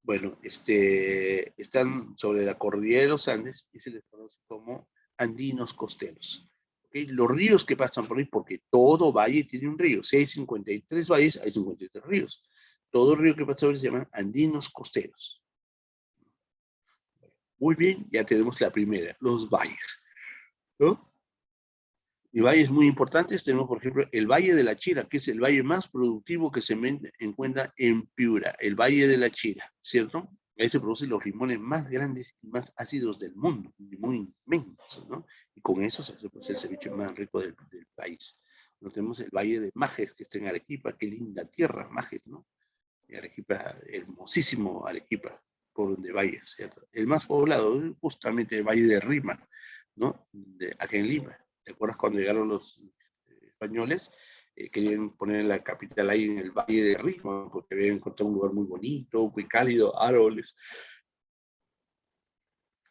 Bueno, están sobre la cordillera de los Andes y se les conoce como andinos costeros. ¿Okay? Los ríos que pasan por ahí, porque todo valle tiene un río. Si hay 53 valles, hay 53 ríos. Todo río que pasa por ahí se llaman andinos costeros. Muy bien, ya tenemos la primera, los valles, ¿no? Y valles muy importantes tenemos, por ejemplo, el Valle de la Chira, que es el valle más productivo que se encuentra en Piura, el Valle de la Chira, ¿cierto? Ahí se producen los limones más grandes y más ácidos del mundo, muy inmensos, ¿no? Y con eso se hace pues, el ceviche más rico del país. Nos tenemos el Valle de Majes, que está en Arequipa, qué linda tierra, Majes, ¿no? Y Arequipa, hermosísimo Arequipa, por donde vayas, ¿cierto? El más poblado, justamente el Valle de Rima, ¿no? Acá en Lima. ¿Te acuerdas cuando llegaron los españoles? Querían poner la capital ahí en el Valle de Rímac, porque habían encontrado un lugar muy bonito, muy cálido, árboles,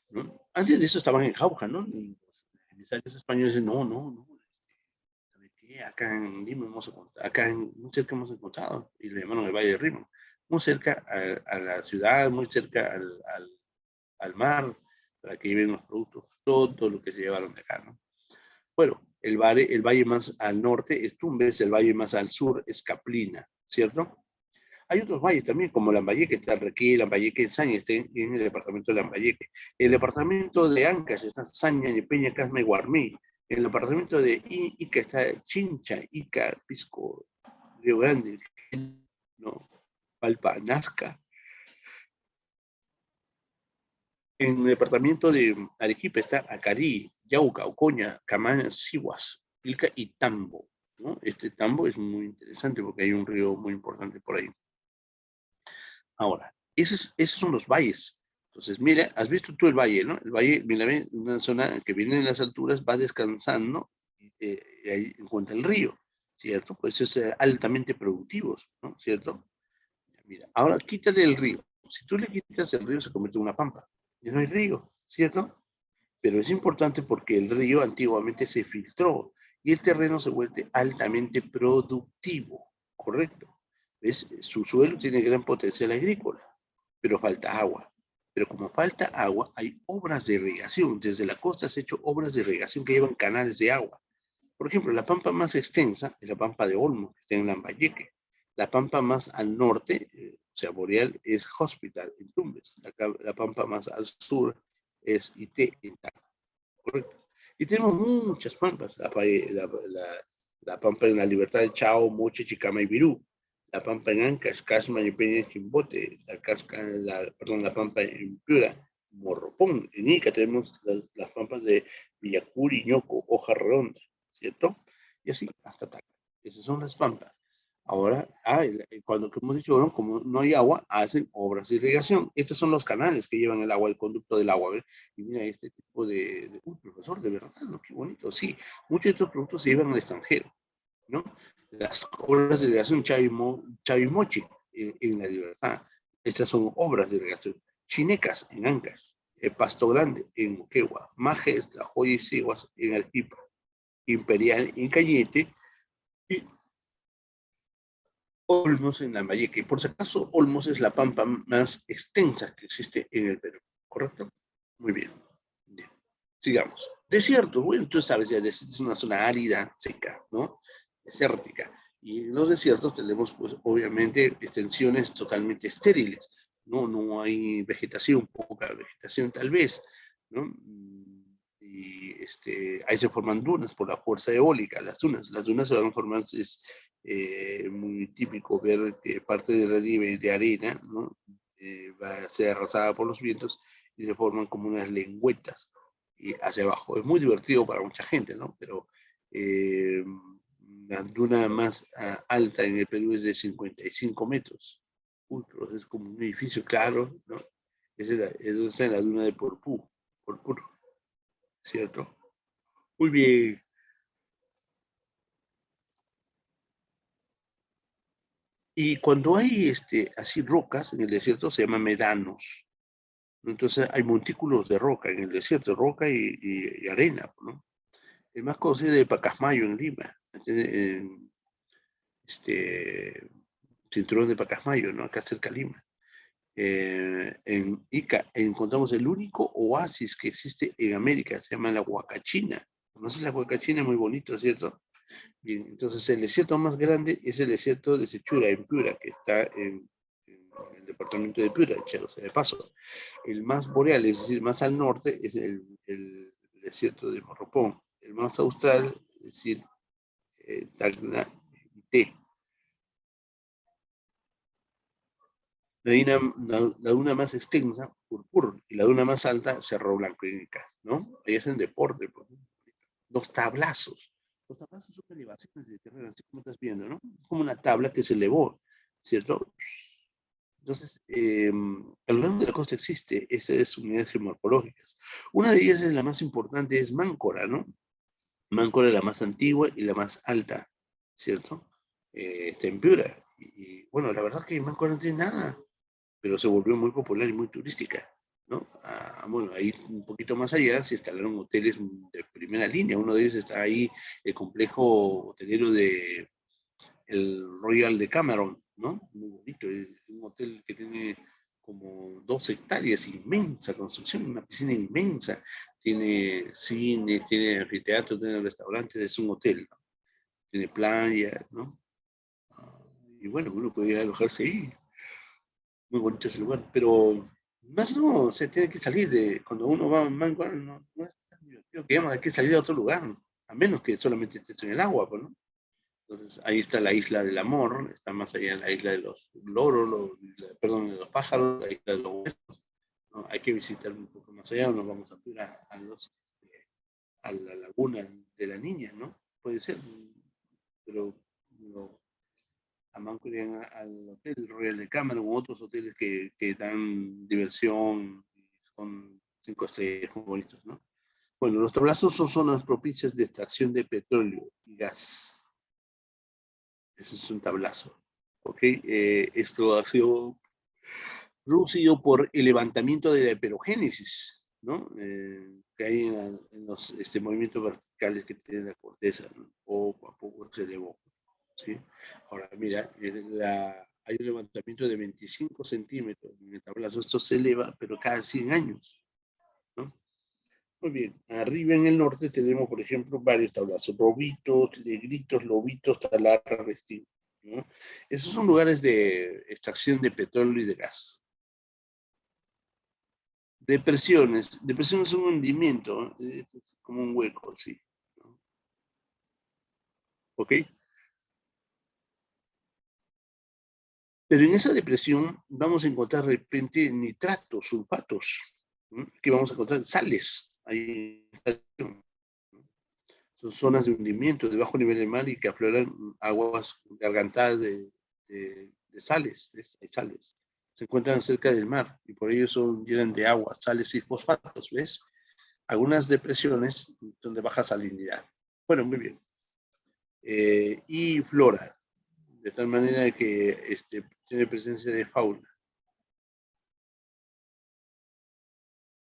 ¿no? Antes de eso estaban en Jauja, ¿no? Y los emisarios españoles dicen, no, no, no, ¿sabe qué? Acá en Lima hemos encontrado, acá muy cerca hemos encontrado, y le llamaron el Valle de Rímac, muy cerca a la ciudad, muy cerca al mar, para que lleven los productos, todo lo que se llevaron de acá, ¿no? Bueno, el valle más al norte es Tumbes, el valle más al sur es Caplina, ¿cierto? Hay otros valles también, como Lambayeque, está Requí, Lambayeque, Saña, está en el departamento de Lambayeque. El departamento de Ancash está Saña, Ñepeña, Casma y Guarmí. En el departamento de Ica está Chincha, Ica, Pisco, Río Grande, ¿no? Palpa, Nazca. En el departamento de Arequipa está Acarí, Yauca, Ocoña, Camaná, Sihuas, Pilca y Tambo, ¿no? Este Tambo es muy interesante porque hay un río muy importante por ahí. Ahora, esos son los valles. Entonces, mira, has visto tú el valle, ¿no? El valle, mira, una zona que viene en las alturas, va descansando y ahí encuentra el río, ¿cierto? Pues es altamente productivos, ¿no? ¿Cierto? Mira, ahora quítale el río. Si tú le quitas el río, se convierte en una pampa. Ya no hay río, ¿cierto? Pero es importante porque el río antiguamente se filtró y el terreno se vuelve altamente productivo, ¿correcto? ¿Ves? Su suelo tiene gran potencial agrícola, pero falta agua. Pero como falta agua, hay obras de irrigación. Desde la costa se han hecho obras de irrigación que llevan canales de agua. Por ejemplo, la pampa más extensa es la pampa de Olmo, que está en Lambayeque. La pampa más al norte, o sea, boreal, es Hospital, en Tumbes. La pampa más al sur es Ité, en Tacna, correcto. Y tenemos muchas pampas. La pampa en la Libertad de Chao, Moche, Chicama y Virú. La pampa en Ancash, Casma y Peña, Chimbote. La pampa en Piura, Morropón. En Ica tenemos las pampas de Villacuri, Ñoco, Hoja Redonda, ¿cierto? Y así hasta tal. Esas son las pampas. Ahora, cuando hemos dicho, ¿no? Como no hay agua, hacen obras de irrigación. Estos son los canales que llevan el agua, el conducto del agua. ¿Ves? Y mira, este tipo uy, profesor, de verdad, ¿no? Qué bonito. Sí, muchos de estos productos se llevan al extranjero, ¿no? Las obras de irrigación Chavimochi en La Libertad. Estas son obras de irrigación. Chinecas en Ancas. Pasto Grande en Moquegua. Majes, La Joya y Siguas en Arequipa. Imperial en Cañete y Olmos en Lambayeque. Por si acaso, Olmos es la pampa más extensa que existe en el Perú, ¿correcto? Muy bien. Bien. Sigamos. Desierto, bueno, tú sabes, ya es una zona árida, seca, ¿no? Desértica. Y en los desiertos tenemos, pues, obviamente, extensiones totalmente estériles, ¿no? No hay vegetación, poca vegetación tal vez, ¿no? Y ahí se forman dunas por la fuerza eólica, las dunas se van formando, es muy típico ver que parte del relieve de arena, ¿no? Va a ser arrasada por los vientos y se forman como unas lengüetas y hacia abajo. Es muy divertido para mucha gente, ¿no? Pero eh, la duna más alta en el Perú es de 55 metros. Uy, pero es como un edificio, claro, ¿no? Es donde está en la duna de Porpú, ¿cierto? Muy bien. Y cuando hay así rocas en el desierto se llaman médanos. Entonces hay montículos de roca en el desierto, roca y arena, ¿no? El más conocido es de Pacasmayo en Lima, este cinturón de Pacasmayo, ¿no? Acá cerca de Lima. En Ica encontramos el único oasis que existe en América, se llama la Huacachina. ¿Conoces la Huacachina? Muy bonito, ¿cierto? Bien, entonces el desierto más grande es el desierto de Sechura, en Piura, que está en el departamento de Piura, o sea, de paso. El más boreal, es decir, más al norte, es el desierto de Morropón. El más austral, es decir, Tacna y Té. La duna más extensa, Purpur, y la duna más alta, Cerro Blanco y Ica, ¿no? Ahí hacen deporte, pues. Los tablazos. Los tablazos son elevaciones de terreno, así como estás viendo, ¿no? Como una tabla que se elevó, ¿cierto? Entonces, a lo largo de la costa existe esas unidades geomorfológicas. Una de ellas es la más importante, es Máncora, ¿no? Máncora es la más antigua y la más alta, ¿cierto? Está en Piura. Bueno, la verdad es que Máncora no tiene nada, pero se volvió muy popular y muy turística, ¿no? Bueno, ahí un poquito más allá se instalaron hoteles de primera línea. Uno de ellos está ahí, el complejo hotelero de el Royal de Cameron, ¿no? Muy bonito, es un hotel que tiene como 2 hectáreas, inmensa construcción, una piscina inmensa, tiene cine, tiene anfiteatro, tiene restaurantes, es un hotel, ¿no? Tiene playa, ¿no? Y bueno, uno puede alojarse ahí, muy bonito ese lugar, pero más no, se tiene que salir de, cuando uno va a Mango, no es tan divertido que digamos, hay que salir a otro lugar, a menos que solamente estés en el agua, pues, ¿no? Entonces, ahí está la isla del amor, está más allá la isla de los loros, perdón, de los pájaros, la isla de los huesos, ¿no? Hay que visitar un poco más allá, nos vamos a ir a la laguna de la niña, ¿no? Puede ser, pero no, a Manco irían al hotel Royal de Cameron u otros hoteles que dan diversión, son 5 estrellas muy bonitos, ¿no? Bueno, los tablazos son zonas propicias de extracción de petróleo y gas. Eso es un tablazo. ¿Ok? Esto ha sido producido por el levantamiento de la hiperogénesis, ¿no? Que hay en los movimientos verticales que tiene la corteza, ¿no? Poco a poco se elevó, ¿sí? Ahora, mira, hay un levantamiento de 25 centímetros en el tablazo. Esto se eleva, pero cada 100 años, ¿no? Muy bien, arriba en el norte tenemos, por ejemplo, varios tablazos, robitos, negritos, lobitos, talarra, vestíbulo, ¿no? Esos son lugares de extracción de petróleo y de gas. Depresiones es un hundimiento, es como un hueco, sí, ¿no? ¿Ok? Pero en esa depresión vamos a encontrar de repente nitratos, sulfatos, ¿no? Que vamos a encontrar sales, ahí son zonas de hundimiento de bajo nivel del mar y que afloran aguas gargantadas de sales, ¿ves? Hay sales. Se encuentran cerca del mar y por ello son llenan de agua, sales y fosfatos, ¿ves? Algunas depresiones donde baja salinidad. Bueno, muy bien. Y flora, de tal manera que tiene presencia de fauna.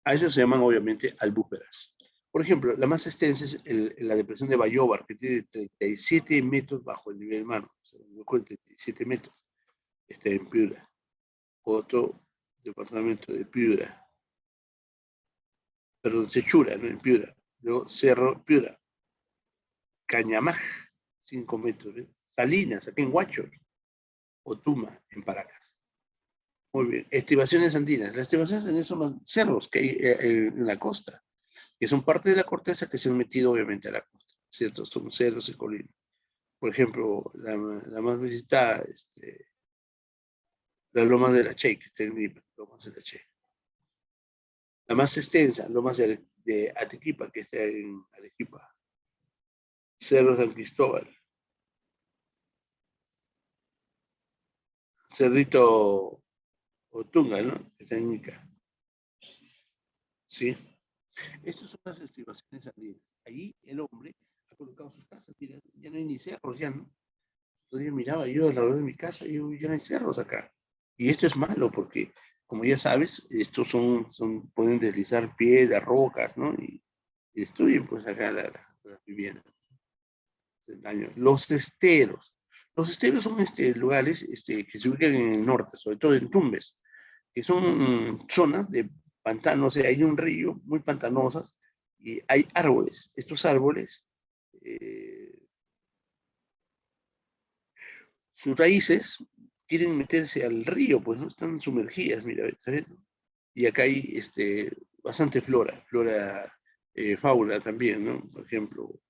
A eso se llaman obviamente albúferas. Por ejemplo, la más extensa es la depresión de Bayobar, que tiene 37 metros bajo el nivel del mar, o sea, un hueco de 37 metros. Está en Piura. Otro departamento de Piura, perdón, Sechura, ¿no? En Piura. Luego Cerro Piura, Cañamaj, 5 metros. ¿Ves? Salinas, aquí en Huacho, Otuma, en Paracas. Muy bien. Estivaciones andinas. Las estivaciones andinas son los cerros que hay en la costa, que son parte de la corteza que se han metido obviamente a la costa, ¿cierto? Son cerros y colinas. Por ejemplo, la más visitada, la Loma de la Che, que está en Lima, Lomas de la Che. La más extensa, Lomas de Arequipa, que está en Arequipa. Cerro San Cristóbal. Cerrito Otunga, ¿no? Que está en Ica. ¿Sí? Estas son las estivaciones andinas. Ahí el hombre ha colocado sus casas. Mira, ya no hay ni cerros, ya no. Entonces miraba yo alrededor de mi casa y yo, ya no hay cerros acá. Y esto es malo porque, como ya sabes, estos pueden deslizar piedras, rocas, ¿no? Y destruyen pues acá la vivienda. Los esteros. Los esteros son lugares que se ubican en el norte, sobre todo en Tumbes, que son zonas de pantanos, o sea, hay un río muy pantanosas y hay árboles. Estos árboles, eh, sus raíces quieren meterse al río, pues no están sumergidas, mira, ¿sabes? Y acá hay bastante fauna también, ¿no? Por ejemplo,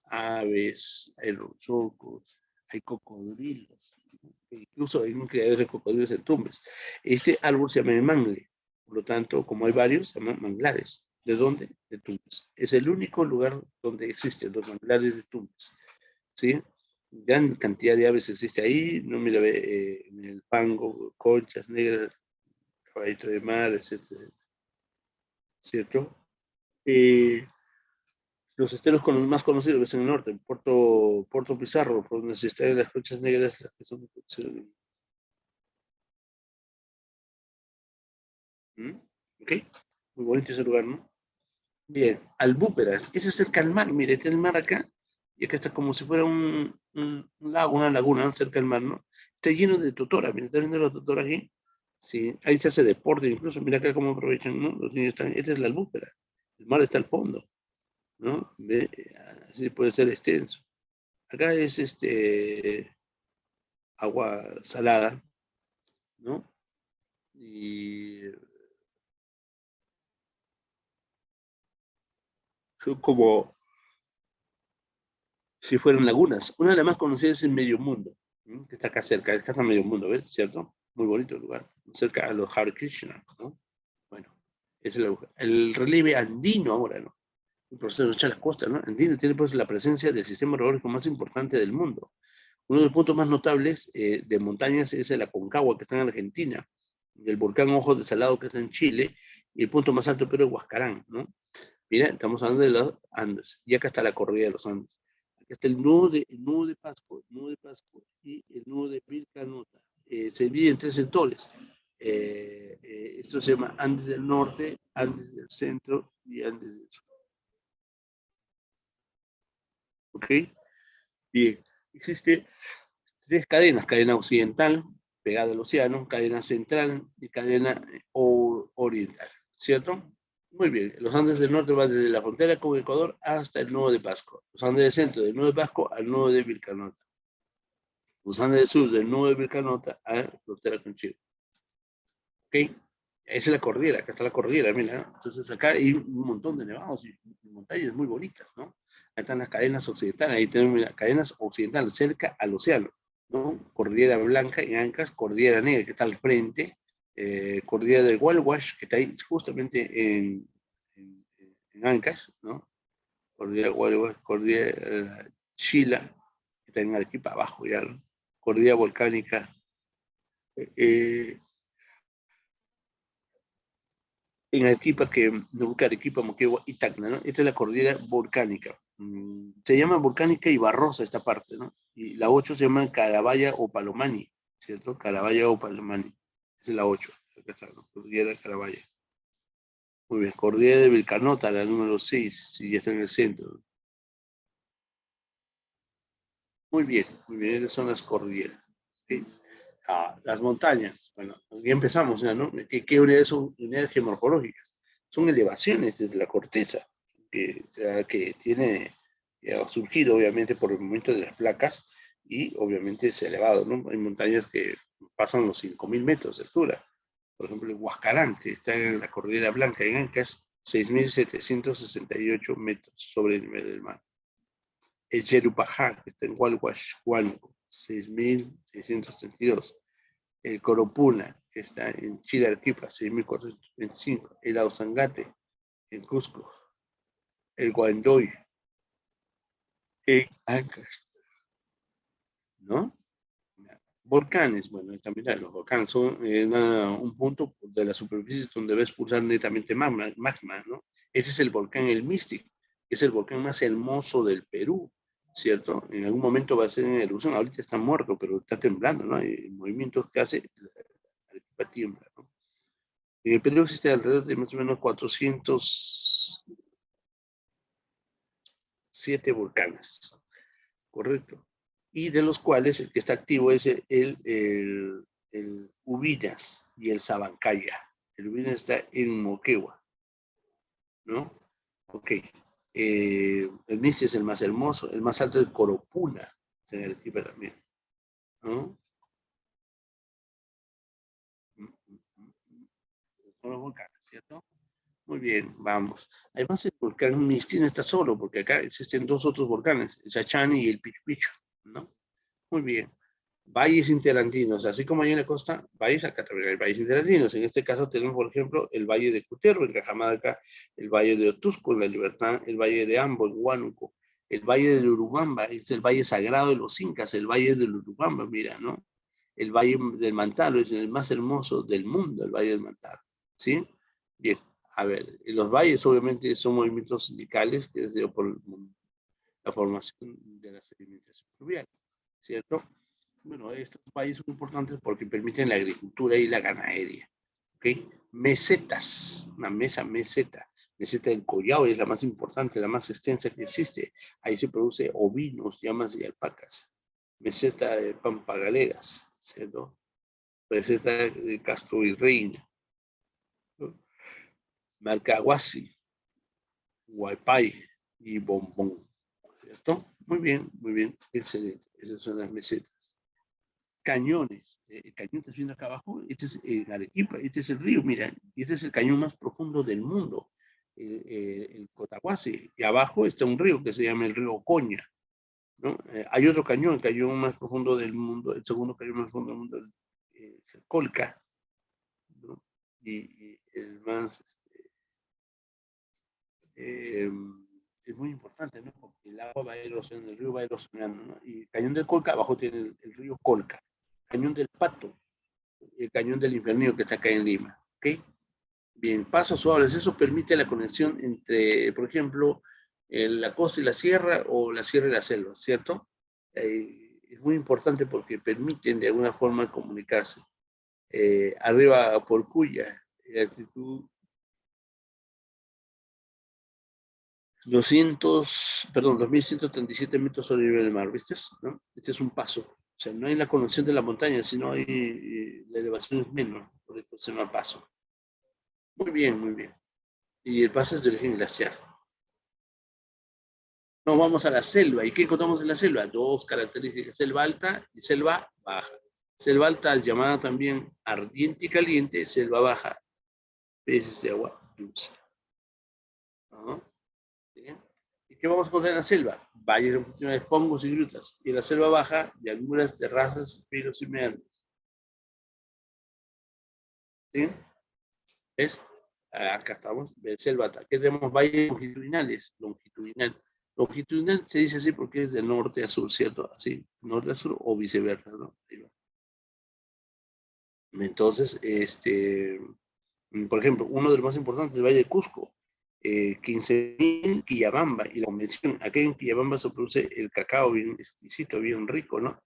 aves, hay rochocos, hay cocodrilos, incluso hay un criadero de cocodrilos en Tumbes. Este árbol se llama el mangle, por lo tanto, como hay varios, se llaman manglares. ¿De dónde? De Tumbes. Es el único lugar donde existen los manglares de Tumbes, ¿sí? Gran cantidad de aves existe ahí, ¿no? Mira, ve, el pango, conchas negras, caballito de mar, etcétera, ¿cierto? Eh, los esteros más conocidos ves en el norte, Puerto Pizarro, por donde se extraen las conchas negras, que son, ¿Mm? ¿Ok? Muy bonito ese lugar, ¿no? Bien, Albúperas, ese es cerca al mar, mire, está el mar acá, y acá está como si fuera un lago, una laguna, ¿no? Cerca del mar, ¿no? Está lleno de totora, mira, ¿está viendo la totora aquí? Sí, ahí se hace deporte incluso, mira acá cómo aprovechan, ¿no? Los niños están, esta es la Albúpera, el mar está al fondo, ¿no? Ve, así puede ser extenso. Acá es agua salada, ¿no? Y son como si fueran lagunas. Una de las más conocidas es Medio Mundo, ¿no? Que está acá cerca, acá está Medio Mundo, ¿ves? ¿Cierto? Muy bonito el lugar, cerca a los Hare Krishna, ¿no? Bueno, es el relieve andino ahora, ¿no? El proceso de las costas, ¿no? Andino tiene pues la presencia del sistema geológico más importante del mundo. Uno de los puntos más notables de montañas es el Aconcagua, que está en Argentina, el volcán Ojos de Salado, que está en Chile, y el punto más alto, pero es Huascarán, ¿no? Mira, estamos hablando de los Andes, y acá está la cordillera de los Andes. Acá está el nudo de Pascua, el nudo de Pascua y el nudo de Vilcanota. Se divide en tres sectores. Esto se llama Andes del Norte, Andes del Centro y Andes del Sur. ¿Ok? Bien, existe tres cadenas: cadena occidental, pegada al océano, cadena central y cadena oriental, ¿cierto? Muy bien, los Andes del norte van desde la frontera con Ecuador hasta el nudo de Pasco. Los Andes del centro, del nudo de Pasco al nudo de Vilcanota. Los Andes del sur, del nudo de Vilcanota a la frontera con Chile. ¿Ok? Esa es la cordillera, acá está la cordillera, mira, ¿no? Entonces acá hay un montón de nevados y montañas muy bonitas, ¿no? Ahí están las cadenas occidentales, ahí tenemos las cadenas occidentales cerca al océano, ¿no? Cordillera Blanca en Ancas, Cordillera Negra que está al frente, Cordillera del Walwash que está ahí justamente en Ancas, ¿no? Cordillera Walwash, Cordillera Chila, que está en Arequipa abajo ya, ¿no? Cordillera Volcánica, eh, en Arequipa, que Neuquén, Arequipa, Moquegua y Tacna, ¿no? Esta es la cordillera volcánica. Se llama volcánica y barrosa esta parte, ¿no? Y la 8 se llama Carabaya o Palomani, ¿cierto? Carabaya o Palomani. Esa es la 8. Acá está, ¿no? Cordillera Carabaya. Muy bien, cordillera de Vilcanota, la número 6, si ya está en el centro. Muy bien, esas son las cordilleras. ¿Sí? Las montañas, bueno, ya empezamos ya, ¿no? ¿Qué unidades son unidades geomorfológicas? Son elevaciones desde la corteza, que tiene, que ha surgido obviamente por el movimiento de las placas y obviamente es elevado, ¿no? Hay montañas que pasan los 5.000 metros de altura. Por ejemplo, el Huascarán, que está en la Cordillera Blanca, en Ancash, 6.768 metros sobre el nivel del mar. El Yerupajá, que está en Hualhuash, Huánuco, 6.632. El Coropuna, que está en Chile-Arequipa, 6.425. El Ausangate, en Cusco. El Guandoy, en Ancash, ¿no? Volcanes, bueno, también los volcanes son un punto de la superficie donde ves pulsar netamente magma, ¿no? Ese es el volcán El Mystic, que es el volcán más hermoso del Perú, ¿cierto? En algún momento va a ser en erupción, ahorita está muerto, pero está temblando, ¿no? Hay movimientos que hace, la tiembla, ¿no? En el Perú existe alrededor de más o menos 407 volcanes, ¿correcto? Y de los cuales el que está activo es el Ubinas y el Sabancaya. El Ubinas está en Moquegua, ¿no? Ok. El Misti es el más hermoso, el más alto es Coropuna, en el equipo también, ¿no? Son los volcanes, ¿cierto? Muy bien, vamos. Además, el volcán Misti no está solo, porque acá existen dos otros volcanes, el Chachani y el Pichu Pichu, ¿no? Muy bien. Valles interandinos, así como hay en la costa, valles, acá también hay valles interandinos. En este caso tenemos, por ejemplo, el Valle de Cutervo, en Cajamarca, el Valle de Otusco, en La Libertad, el Valle de Ambo, en Huánuco, El valle del Urubamba es el valle sagrado de los incas, el valle del Urubamba, mira, ¿no? El valle del Mantaro es el más hermoso del mundo, el valle del Mantaro, ¿sí? Bien, a ver, los valles obviamente son movimientos sindicales que es por la formación de la sedimentación fluvial, ¿cierto? Bueno, estos valles son importantes porque permiten la agricultura y la ganadería, ¿ok? Mesetas, una meseta. Meseta del Collao es la más importante, la más extensa que existe. Ahí se produce ovinos, llamas y alpacas. Meseta de Pampagaleras, ¿cierto? Meseta de Castro y Reina, ¿no? Malcahuasi, Huaypay y Bombón, ¿cierto? Muy bien, excelente. Esas son las mesetas. Cañones. El cañón está viendo acá abajo, este es Arequipa, este es el río, mira, y este es el cañón más profundo del mundo, el Cotahuasi, y abajo está un río que se llama el río Ocoña, ¿no? Hay otro cañón, el cañón más profundo del mundo, el segundo cañón más profundo del mundo, el Colca, ¿no? Y el más, eh, es muy importante, ¿no? Porque el agua va erosionando, el río va erosionando, ¿no? Y el cañón del Colca, abajo tiene el río Colca, cañón del Pato, el cañón del Infernillo que está acá en Lima, ¿ok? Bien, pasos suaves, eso permite la conexión entre, por ejemplo, la costa y la sierra o la sierra y la selva, ¿cierto? Es muy importante porque permiten de alguna forma comunicarse. Arriba por Cuya, altitud 2137 metros sobre el nivel del mar, ¿viste? ¿No? Este es un paso. O sea, no hay la conexión de la montaña, sino hay, la elevación es menor, por eso se llama paso. Muy bien, muy bien. Y el paso es de origen glaciar. Nos vamos a la selva. ¿Y qué encontramos en la selva? Dos características, selva alta y selva baja. Selva alta es llamada también ardiente y caliente, selva baja, peces de agua dulce. ¿No? ¿Bien? ¿Y qué vamos a encontrar en la selva? Valles de hongos y grutas. Y en la selva baja, llanuras, terrazas, pilos y meandros. ¿Sí? ¿Ves? Acá estamos, de selva alta. ¿Qué tenemos? Valles longitudinales. Longitudinal se dice así porque es de norte a sur, ¿cierto? Así, norte a sur o viceversa, ¿no? Ahí va. Entonces, por ejemplo, uno de los más importantes es el Valle de Cusco, 15.000 Quillabamba, y la convención, aquí en Quillabamba se produce el cacao bien exquisito, bien rico, ¿no?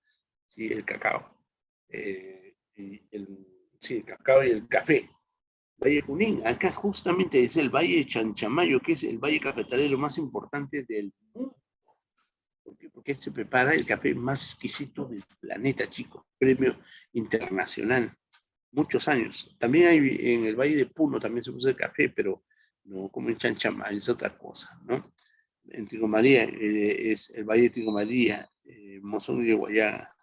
Sí, el cacao. Sí, el cacao y el café. Valle Junín, acá justamente es el Valle de Chanchamayo, que es el valle cafetalero más importante del mundo. ¿Por qué? Porque se prepara el café más exquisito del planeta, chico. Premio internacional. Muchos años. También hay en el Valle de Puno, también se produce café, pero no como en Chanchamayo, es otra cosa, ¿no? En Tingomaría, es el Valle de Tingomaría, Mozón y Guayaga.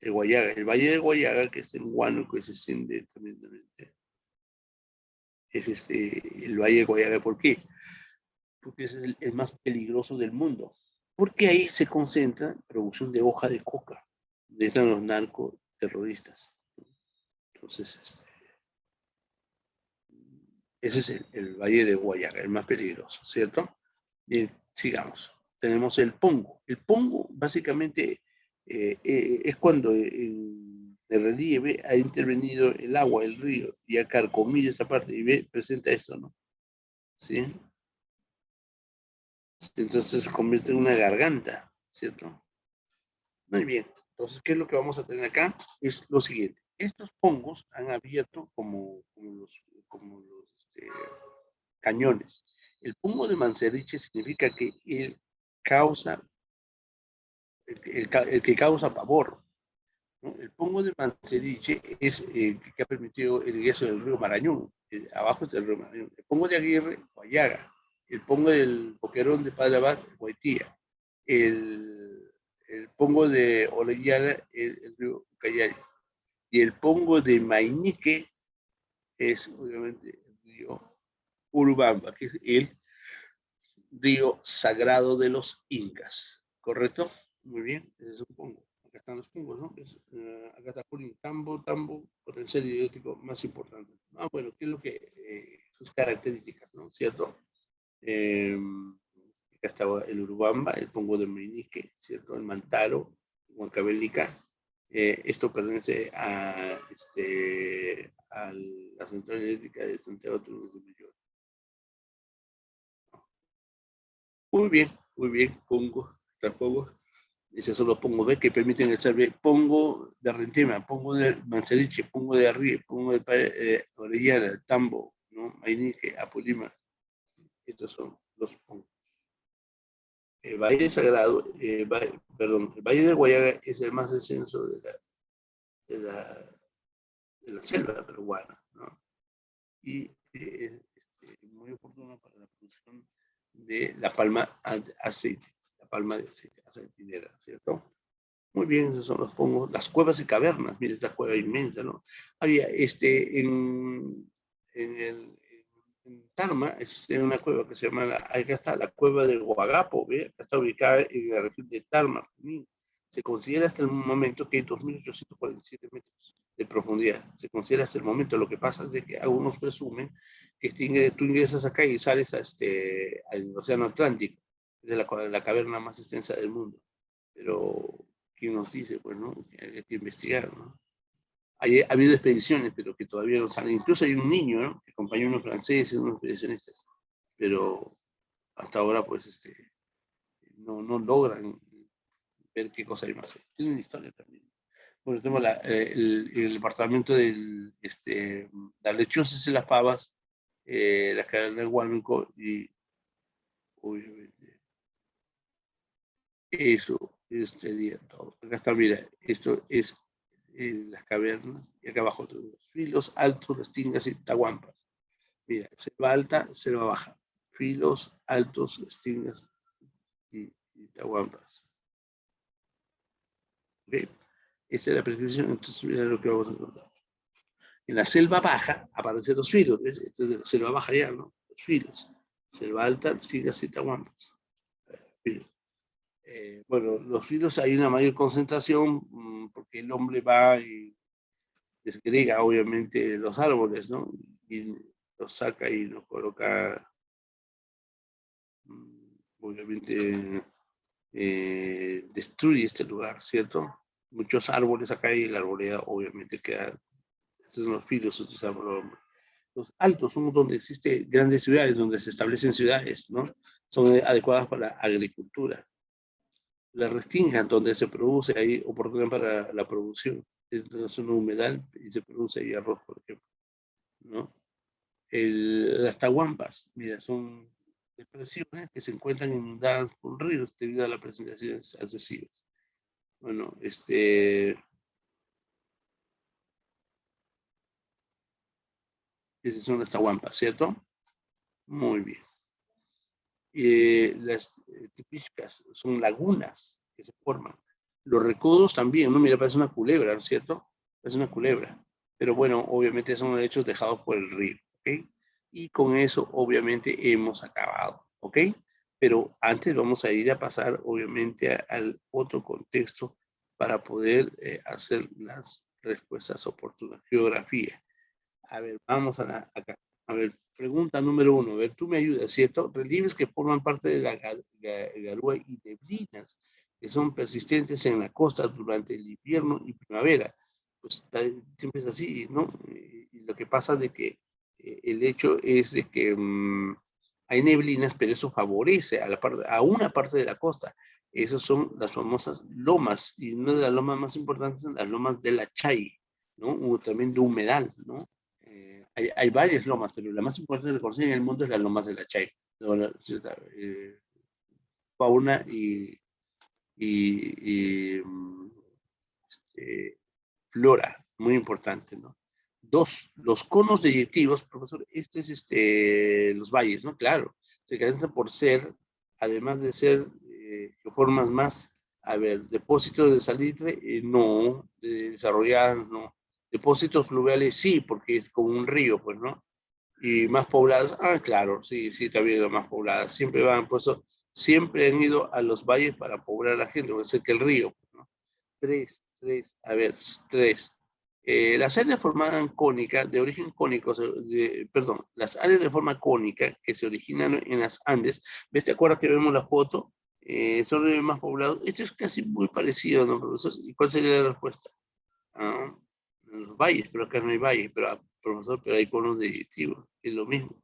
El Valle de Guayaga, que está en Huánuco, que se extiende tremendamente. Es el Valle de Guayaga. ¿Por qué? Porque es el más peligroso del mundo. Porque ahí se concentra producción de hoja de coca. De están los narcoterroristas. Entonces, ese es el Valle de Guayaga, el más peligroso, ¿cierto? Bien, sigamos. Tenemos el pongo. El pongo básicamente es cuando en el relieve ha intervenido el agua, el río, y ha carcomido esta parte y presenta esto, ¿no? ¿Sí? Entonces se convierte en una garganta, ¿cierto? Muy bien. Entonces, ¿qué es lo que vamos a tener acá? Es lo siguiente. Estos hongos han abierto como los cañones. El hongo de Manseriche significa que él causa, el que causa pavor, ¿no? El pongo de Manseriche es que ha permitido el ingreso del río Marañón. Abajo está el río Marañón. El pongo de Aguirre, Guayaga. El pongo del Boquerón de Padre Abad, Guaitía. El pongo de Orellana, el río Ucayali. Y el pongo de Mainique es obviamente el río Urubamba, que es el río sagrado de los incas. ¿Correcto? Muy bien, ese es un pongo. Acá están los pongos, ¿no? Acá está Purín, Tambo, potencial hidráulico más importante. Ah, bueno, ¿qué es lo que sus características, ¿no? ¿Cierto? Eh, acá estaba el Urubamba, el Pongo de Meñique, ¿cierto? El Mantaro, Huancavelica. Esto pertenece a la central eléctrica de Santiago Turgos de Mayor. Muy bien, Pongo, Pongo. Esos son los Pongo B que permiten el salve Pongo de Rentema, Pongo de Manzariche, Pongo de Arrie, Pongo de Orellana, Tambo, ¿no? Mainique, Apulima. Estos son los Pongos. El Valle Sagrado, perdón, el Valle de Guayaga es el más extenso de la selva peruana, ¿no? Y muy oportuno para la producción de la palma aceite, la palma de aceite, aceitinera, ¿cierto? Muy bien, esos son los Pongos. Las cuevas y cavernas, mira esta cueva inmensa, ¿no? Había en Tarma, es una cueva que se llama, acá está la cueva del Huagapo, ¿ve? Acá está ubicada en la región de Tarma. Se considera hasta el momento que hay 2.847 metros de profundidad. Se considera hasta el momento. Lo que pasa es de que algunos presumen que tú ingresas acá y sales al Océano Atlántico. Es la caverna más extensa del mundo. Pero, ¿quién nos dice? Pues, ¿no? Que hay que investigar, ¿no? Ha habido expediciones, pero que todavía no salen. Incluso hay un niño, ¿no? Que acompañó a unos franceses, unos expedicionistas. Pero hasta ahora, pues, no logran ver qué cosa hay más. Tienen historia también. Bueno, tenemos el departamento del, las lechuzas y las pavas, la cadena de Huánuco y, obviamente, eso sería todo. Acá está, mira, esto es las cavernas, y acá abajo tenemos filos altos, las tingas y tahuampas. Mira, selva alta, selva baja. Filos altos, las tingas y tahuampas. ¿Ok? Esta es la prescripción, entonces mira lo que vamos a encontrar. En la selva baja aparecen los filos, ¿ves? Esta es de la selva baja ya, ¿no? Los filos. Selva alta, tingas y tahuampas. Bueno, los filos hay una mayor concentración porque el hombre va y desgrega obviamente los árboles, ¿no? Y los saca y los coloca, obviamente destruye este lugar, ¿cierto? Muchos árboles acá y la arboleda obviamente queda, estos son los filos utilizados por el hombre. Los altos son donde existen grandes ciudades, donde se establecen ciudades, ¿no? Son adecuadas para la agricultura. Las restingas, donde se produce ahí oportunidad para la producción. Es una zona humedal y se produce ahí arroz, por ejemplo, ¿no? Las tahuampas, mira, son depresiones que se encuentran inundadas por ríos debido a las precipitaciones excesivas. Bueno, esas son las tahuampas, ¿cierto? Muy bien. Las tipiscas son lagunas que se forman. Los recodos también, ¿no? Mira, parece una culebra, ¿no es cierto? Es una culebra. Pero bueno, obviamente son hechos dejados por el río, ¿ok? Y con eso, obviamente, hemos acabado, ¿ok? Pero antes vamos a ir a pasar, obviamente, al otro contexto para poder hacer las respuestas oportunas. Geografía. A ver, vamos acá. A ver, pregunta número 1. A ver, tú me ayudas, ¿cierto? Relieves que forman parte de la garúa y neblinas que son persistentes en la costa durante el invierno y primavera. Pues siempre es así, ¿no? Y lo que pasa es de que el hecho es de que hay neblinas, pero eso favorece a una parte de la costa. Esas son las famosas lomas, y una de las lomas más importantes son las lomas de la Chay, ¿no? También de humedal, ¿no? Hay varias lomas, pero la más importante de conocer en el mundo es las lomas de la Chay. Fauna y flora, muy importante, ¿no? Dos, los conos deyectivos, profesor, esto es los valles, ¿no? Claro, se caracterizan por ser, además de ser formas más, a ver, depósitos de salitre, no, de desarrollar, no. Depósitos fluviales sí, porque es como un río, pues, ¿no? Y más pobladas, claro, sí, sí, también más pobladas. Siempre van, por eso, siempre han ido a los valles para poblar a la gente, porque es que el río, ¿no? Tres, a ver, tres. Las áreas formadas cónicas, de origen cónico, las áreas de forma cónica que se originan en las Andes, ¿ves? ¿Te acuerdas que vemos la foto? Son los más poblados. Esto es casi muy parecido, ¿no, profesor? ¿Y cuál sería la respuesta? Ah, en los valles, pero acá no hay valles, pero, profesor, pero hay conos de digestivo, es lo mismo.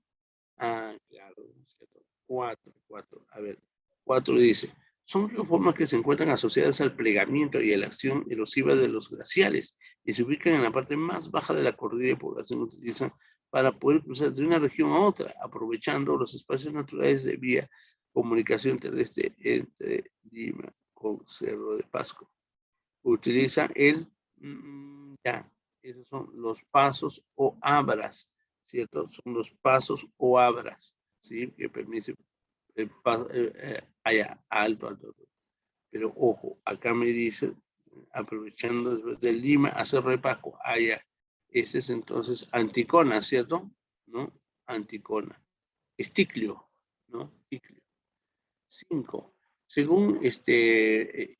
Ah, claro, ¿cierto? Cuatro. A ver, cuatro dice, son geoformas que se encuentran asociadas al plegamiento y a la acción erosiva de los glaciares y se ubican en la parte más baja de la cordillera de población que utilizan para poder cruzar de una región a otra, aprovechando los espacios naturales de vía comunicación terrestre entre Lima con Cerro de Pasco. Utiliza ya, esos son los pasos o abras, ¿cierto? Son los pasos o abras, ¿sí? Que permite allá, alto. Pero ojo, acá me dice, aprovechando después de Lima, hacer repaco, allá. Ese es entonces Anticona, ¿cierto? ¿No? Anticona. Esticlio, ¿no? Esticlio. 5. Según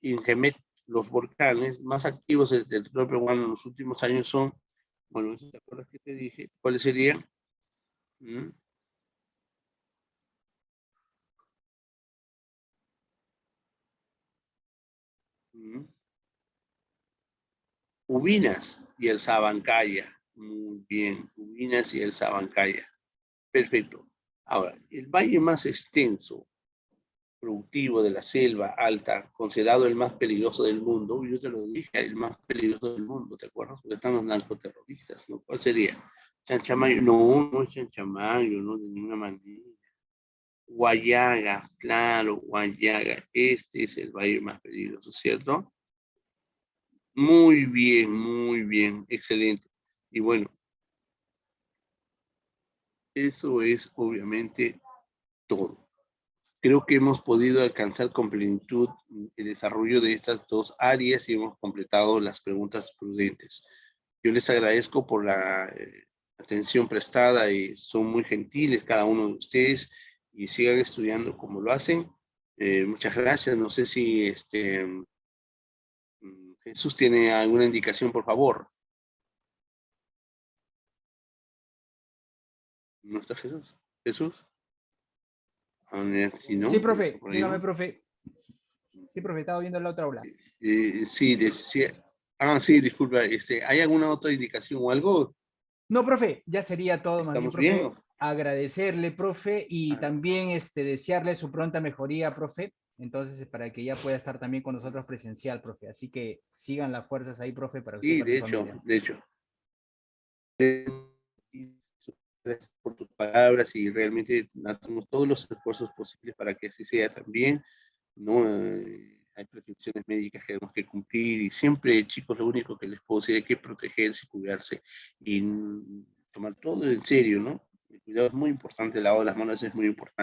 Ingemet, los volcanes más activos del territorio peruano en los últimos años son, bueno, ¿te acuerdas que te dije? ¿Cuáles serían? ¿Mm? ¿Mm? Ubinas y el Sabancaya. Muy bien, Ubinas y el Sabancaya. Perfecto. Ahora, el valle más extenso, productivo de la selva alta, considerado el más peligroso del mundo, yo te lo dije, el más peligroso del mundo, ¿te acuerdas? Porque están los narcoterroristas, ¿no? ¿Cuál sería? Chanchamayo, no, no es Chanchamayo, no, de ninguna manera. Guayaga, claro, Guayaga, este es el valle más peligroso, ¿cierto? Muy bien, excelente. Y bueno, eso es obviamente todo. Creo que hemos podido alcanzar con plenitud el desarrollo de estas dos áreas y hemos completado las preguntas prudentes. Yo les agradezco por la atención prestada y son muy gentiles cada uno de ustedes y sigan estudiando como lo hacen. Muchas gracias. No sé si Jesús tiene alguna indicación, por favor. ¿No está Jesús? ¿Jesús? Si Sí, no, no está profe, por ahí, dígame, ¿no? profe. Sí, profe, estaba viendo la otra aula. Sí, sí, disculpa. ¿Hay alguna otra indicación o algo? No, profe, ya sería todo, más bien, ¿Estamos bien? profe. Agradecerle, profe, y Ah, también desearle su pronta mejoría, profe. Entonces, para que ya pueda estar también con nosotros presencial, profe. Así que sigan las fuerzas ahí, profe, para usted y sí, para su familia. de hecho. Gracias por tus palabras y realmente hacemos todos los esfuerzos posibles para que así sea también, ¿no? Hay prescripciones médicas que tenemos que cumplir y siempre, chicos, lo único que les puedo decir es que protegerse y cuidarse y tomar todo en serio, ¿no? El cuidado es muy importante, el lavado de las manos es muy importante.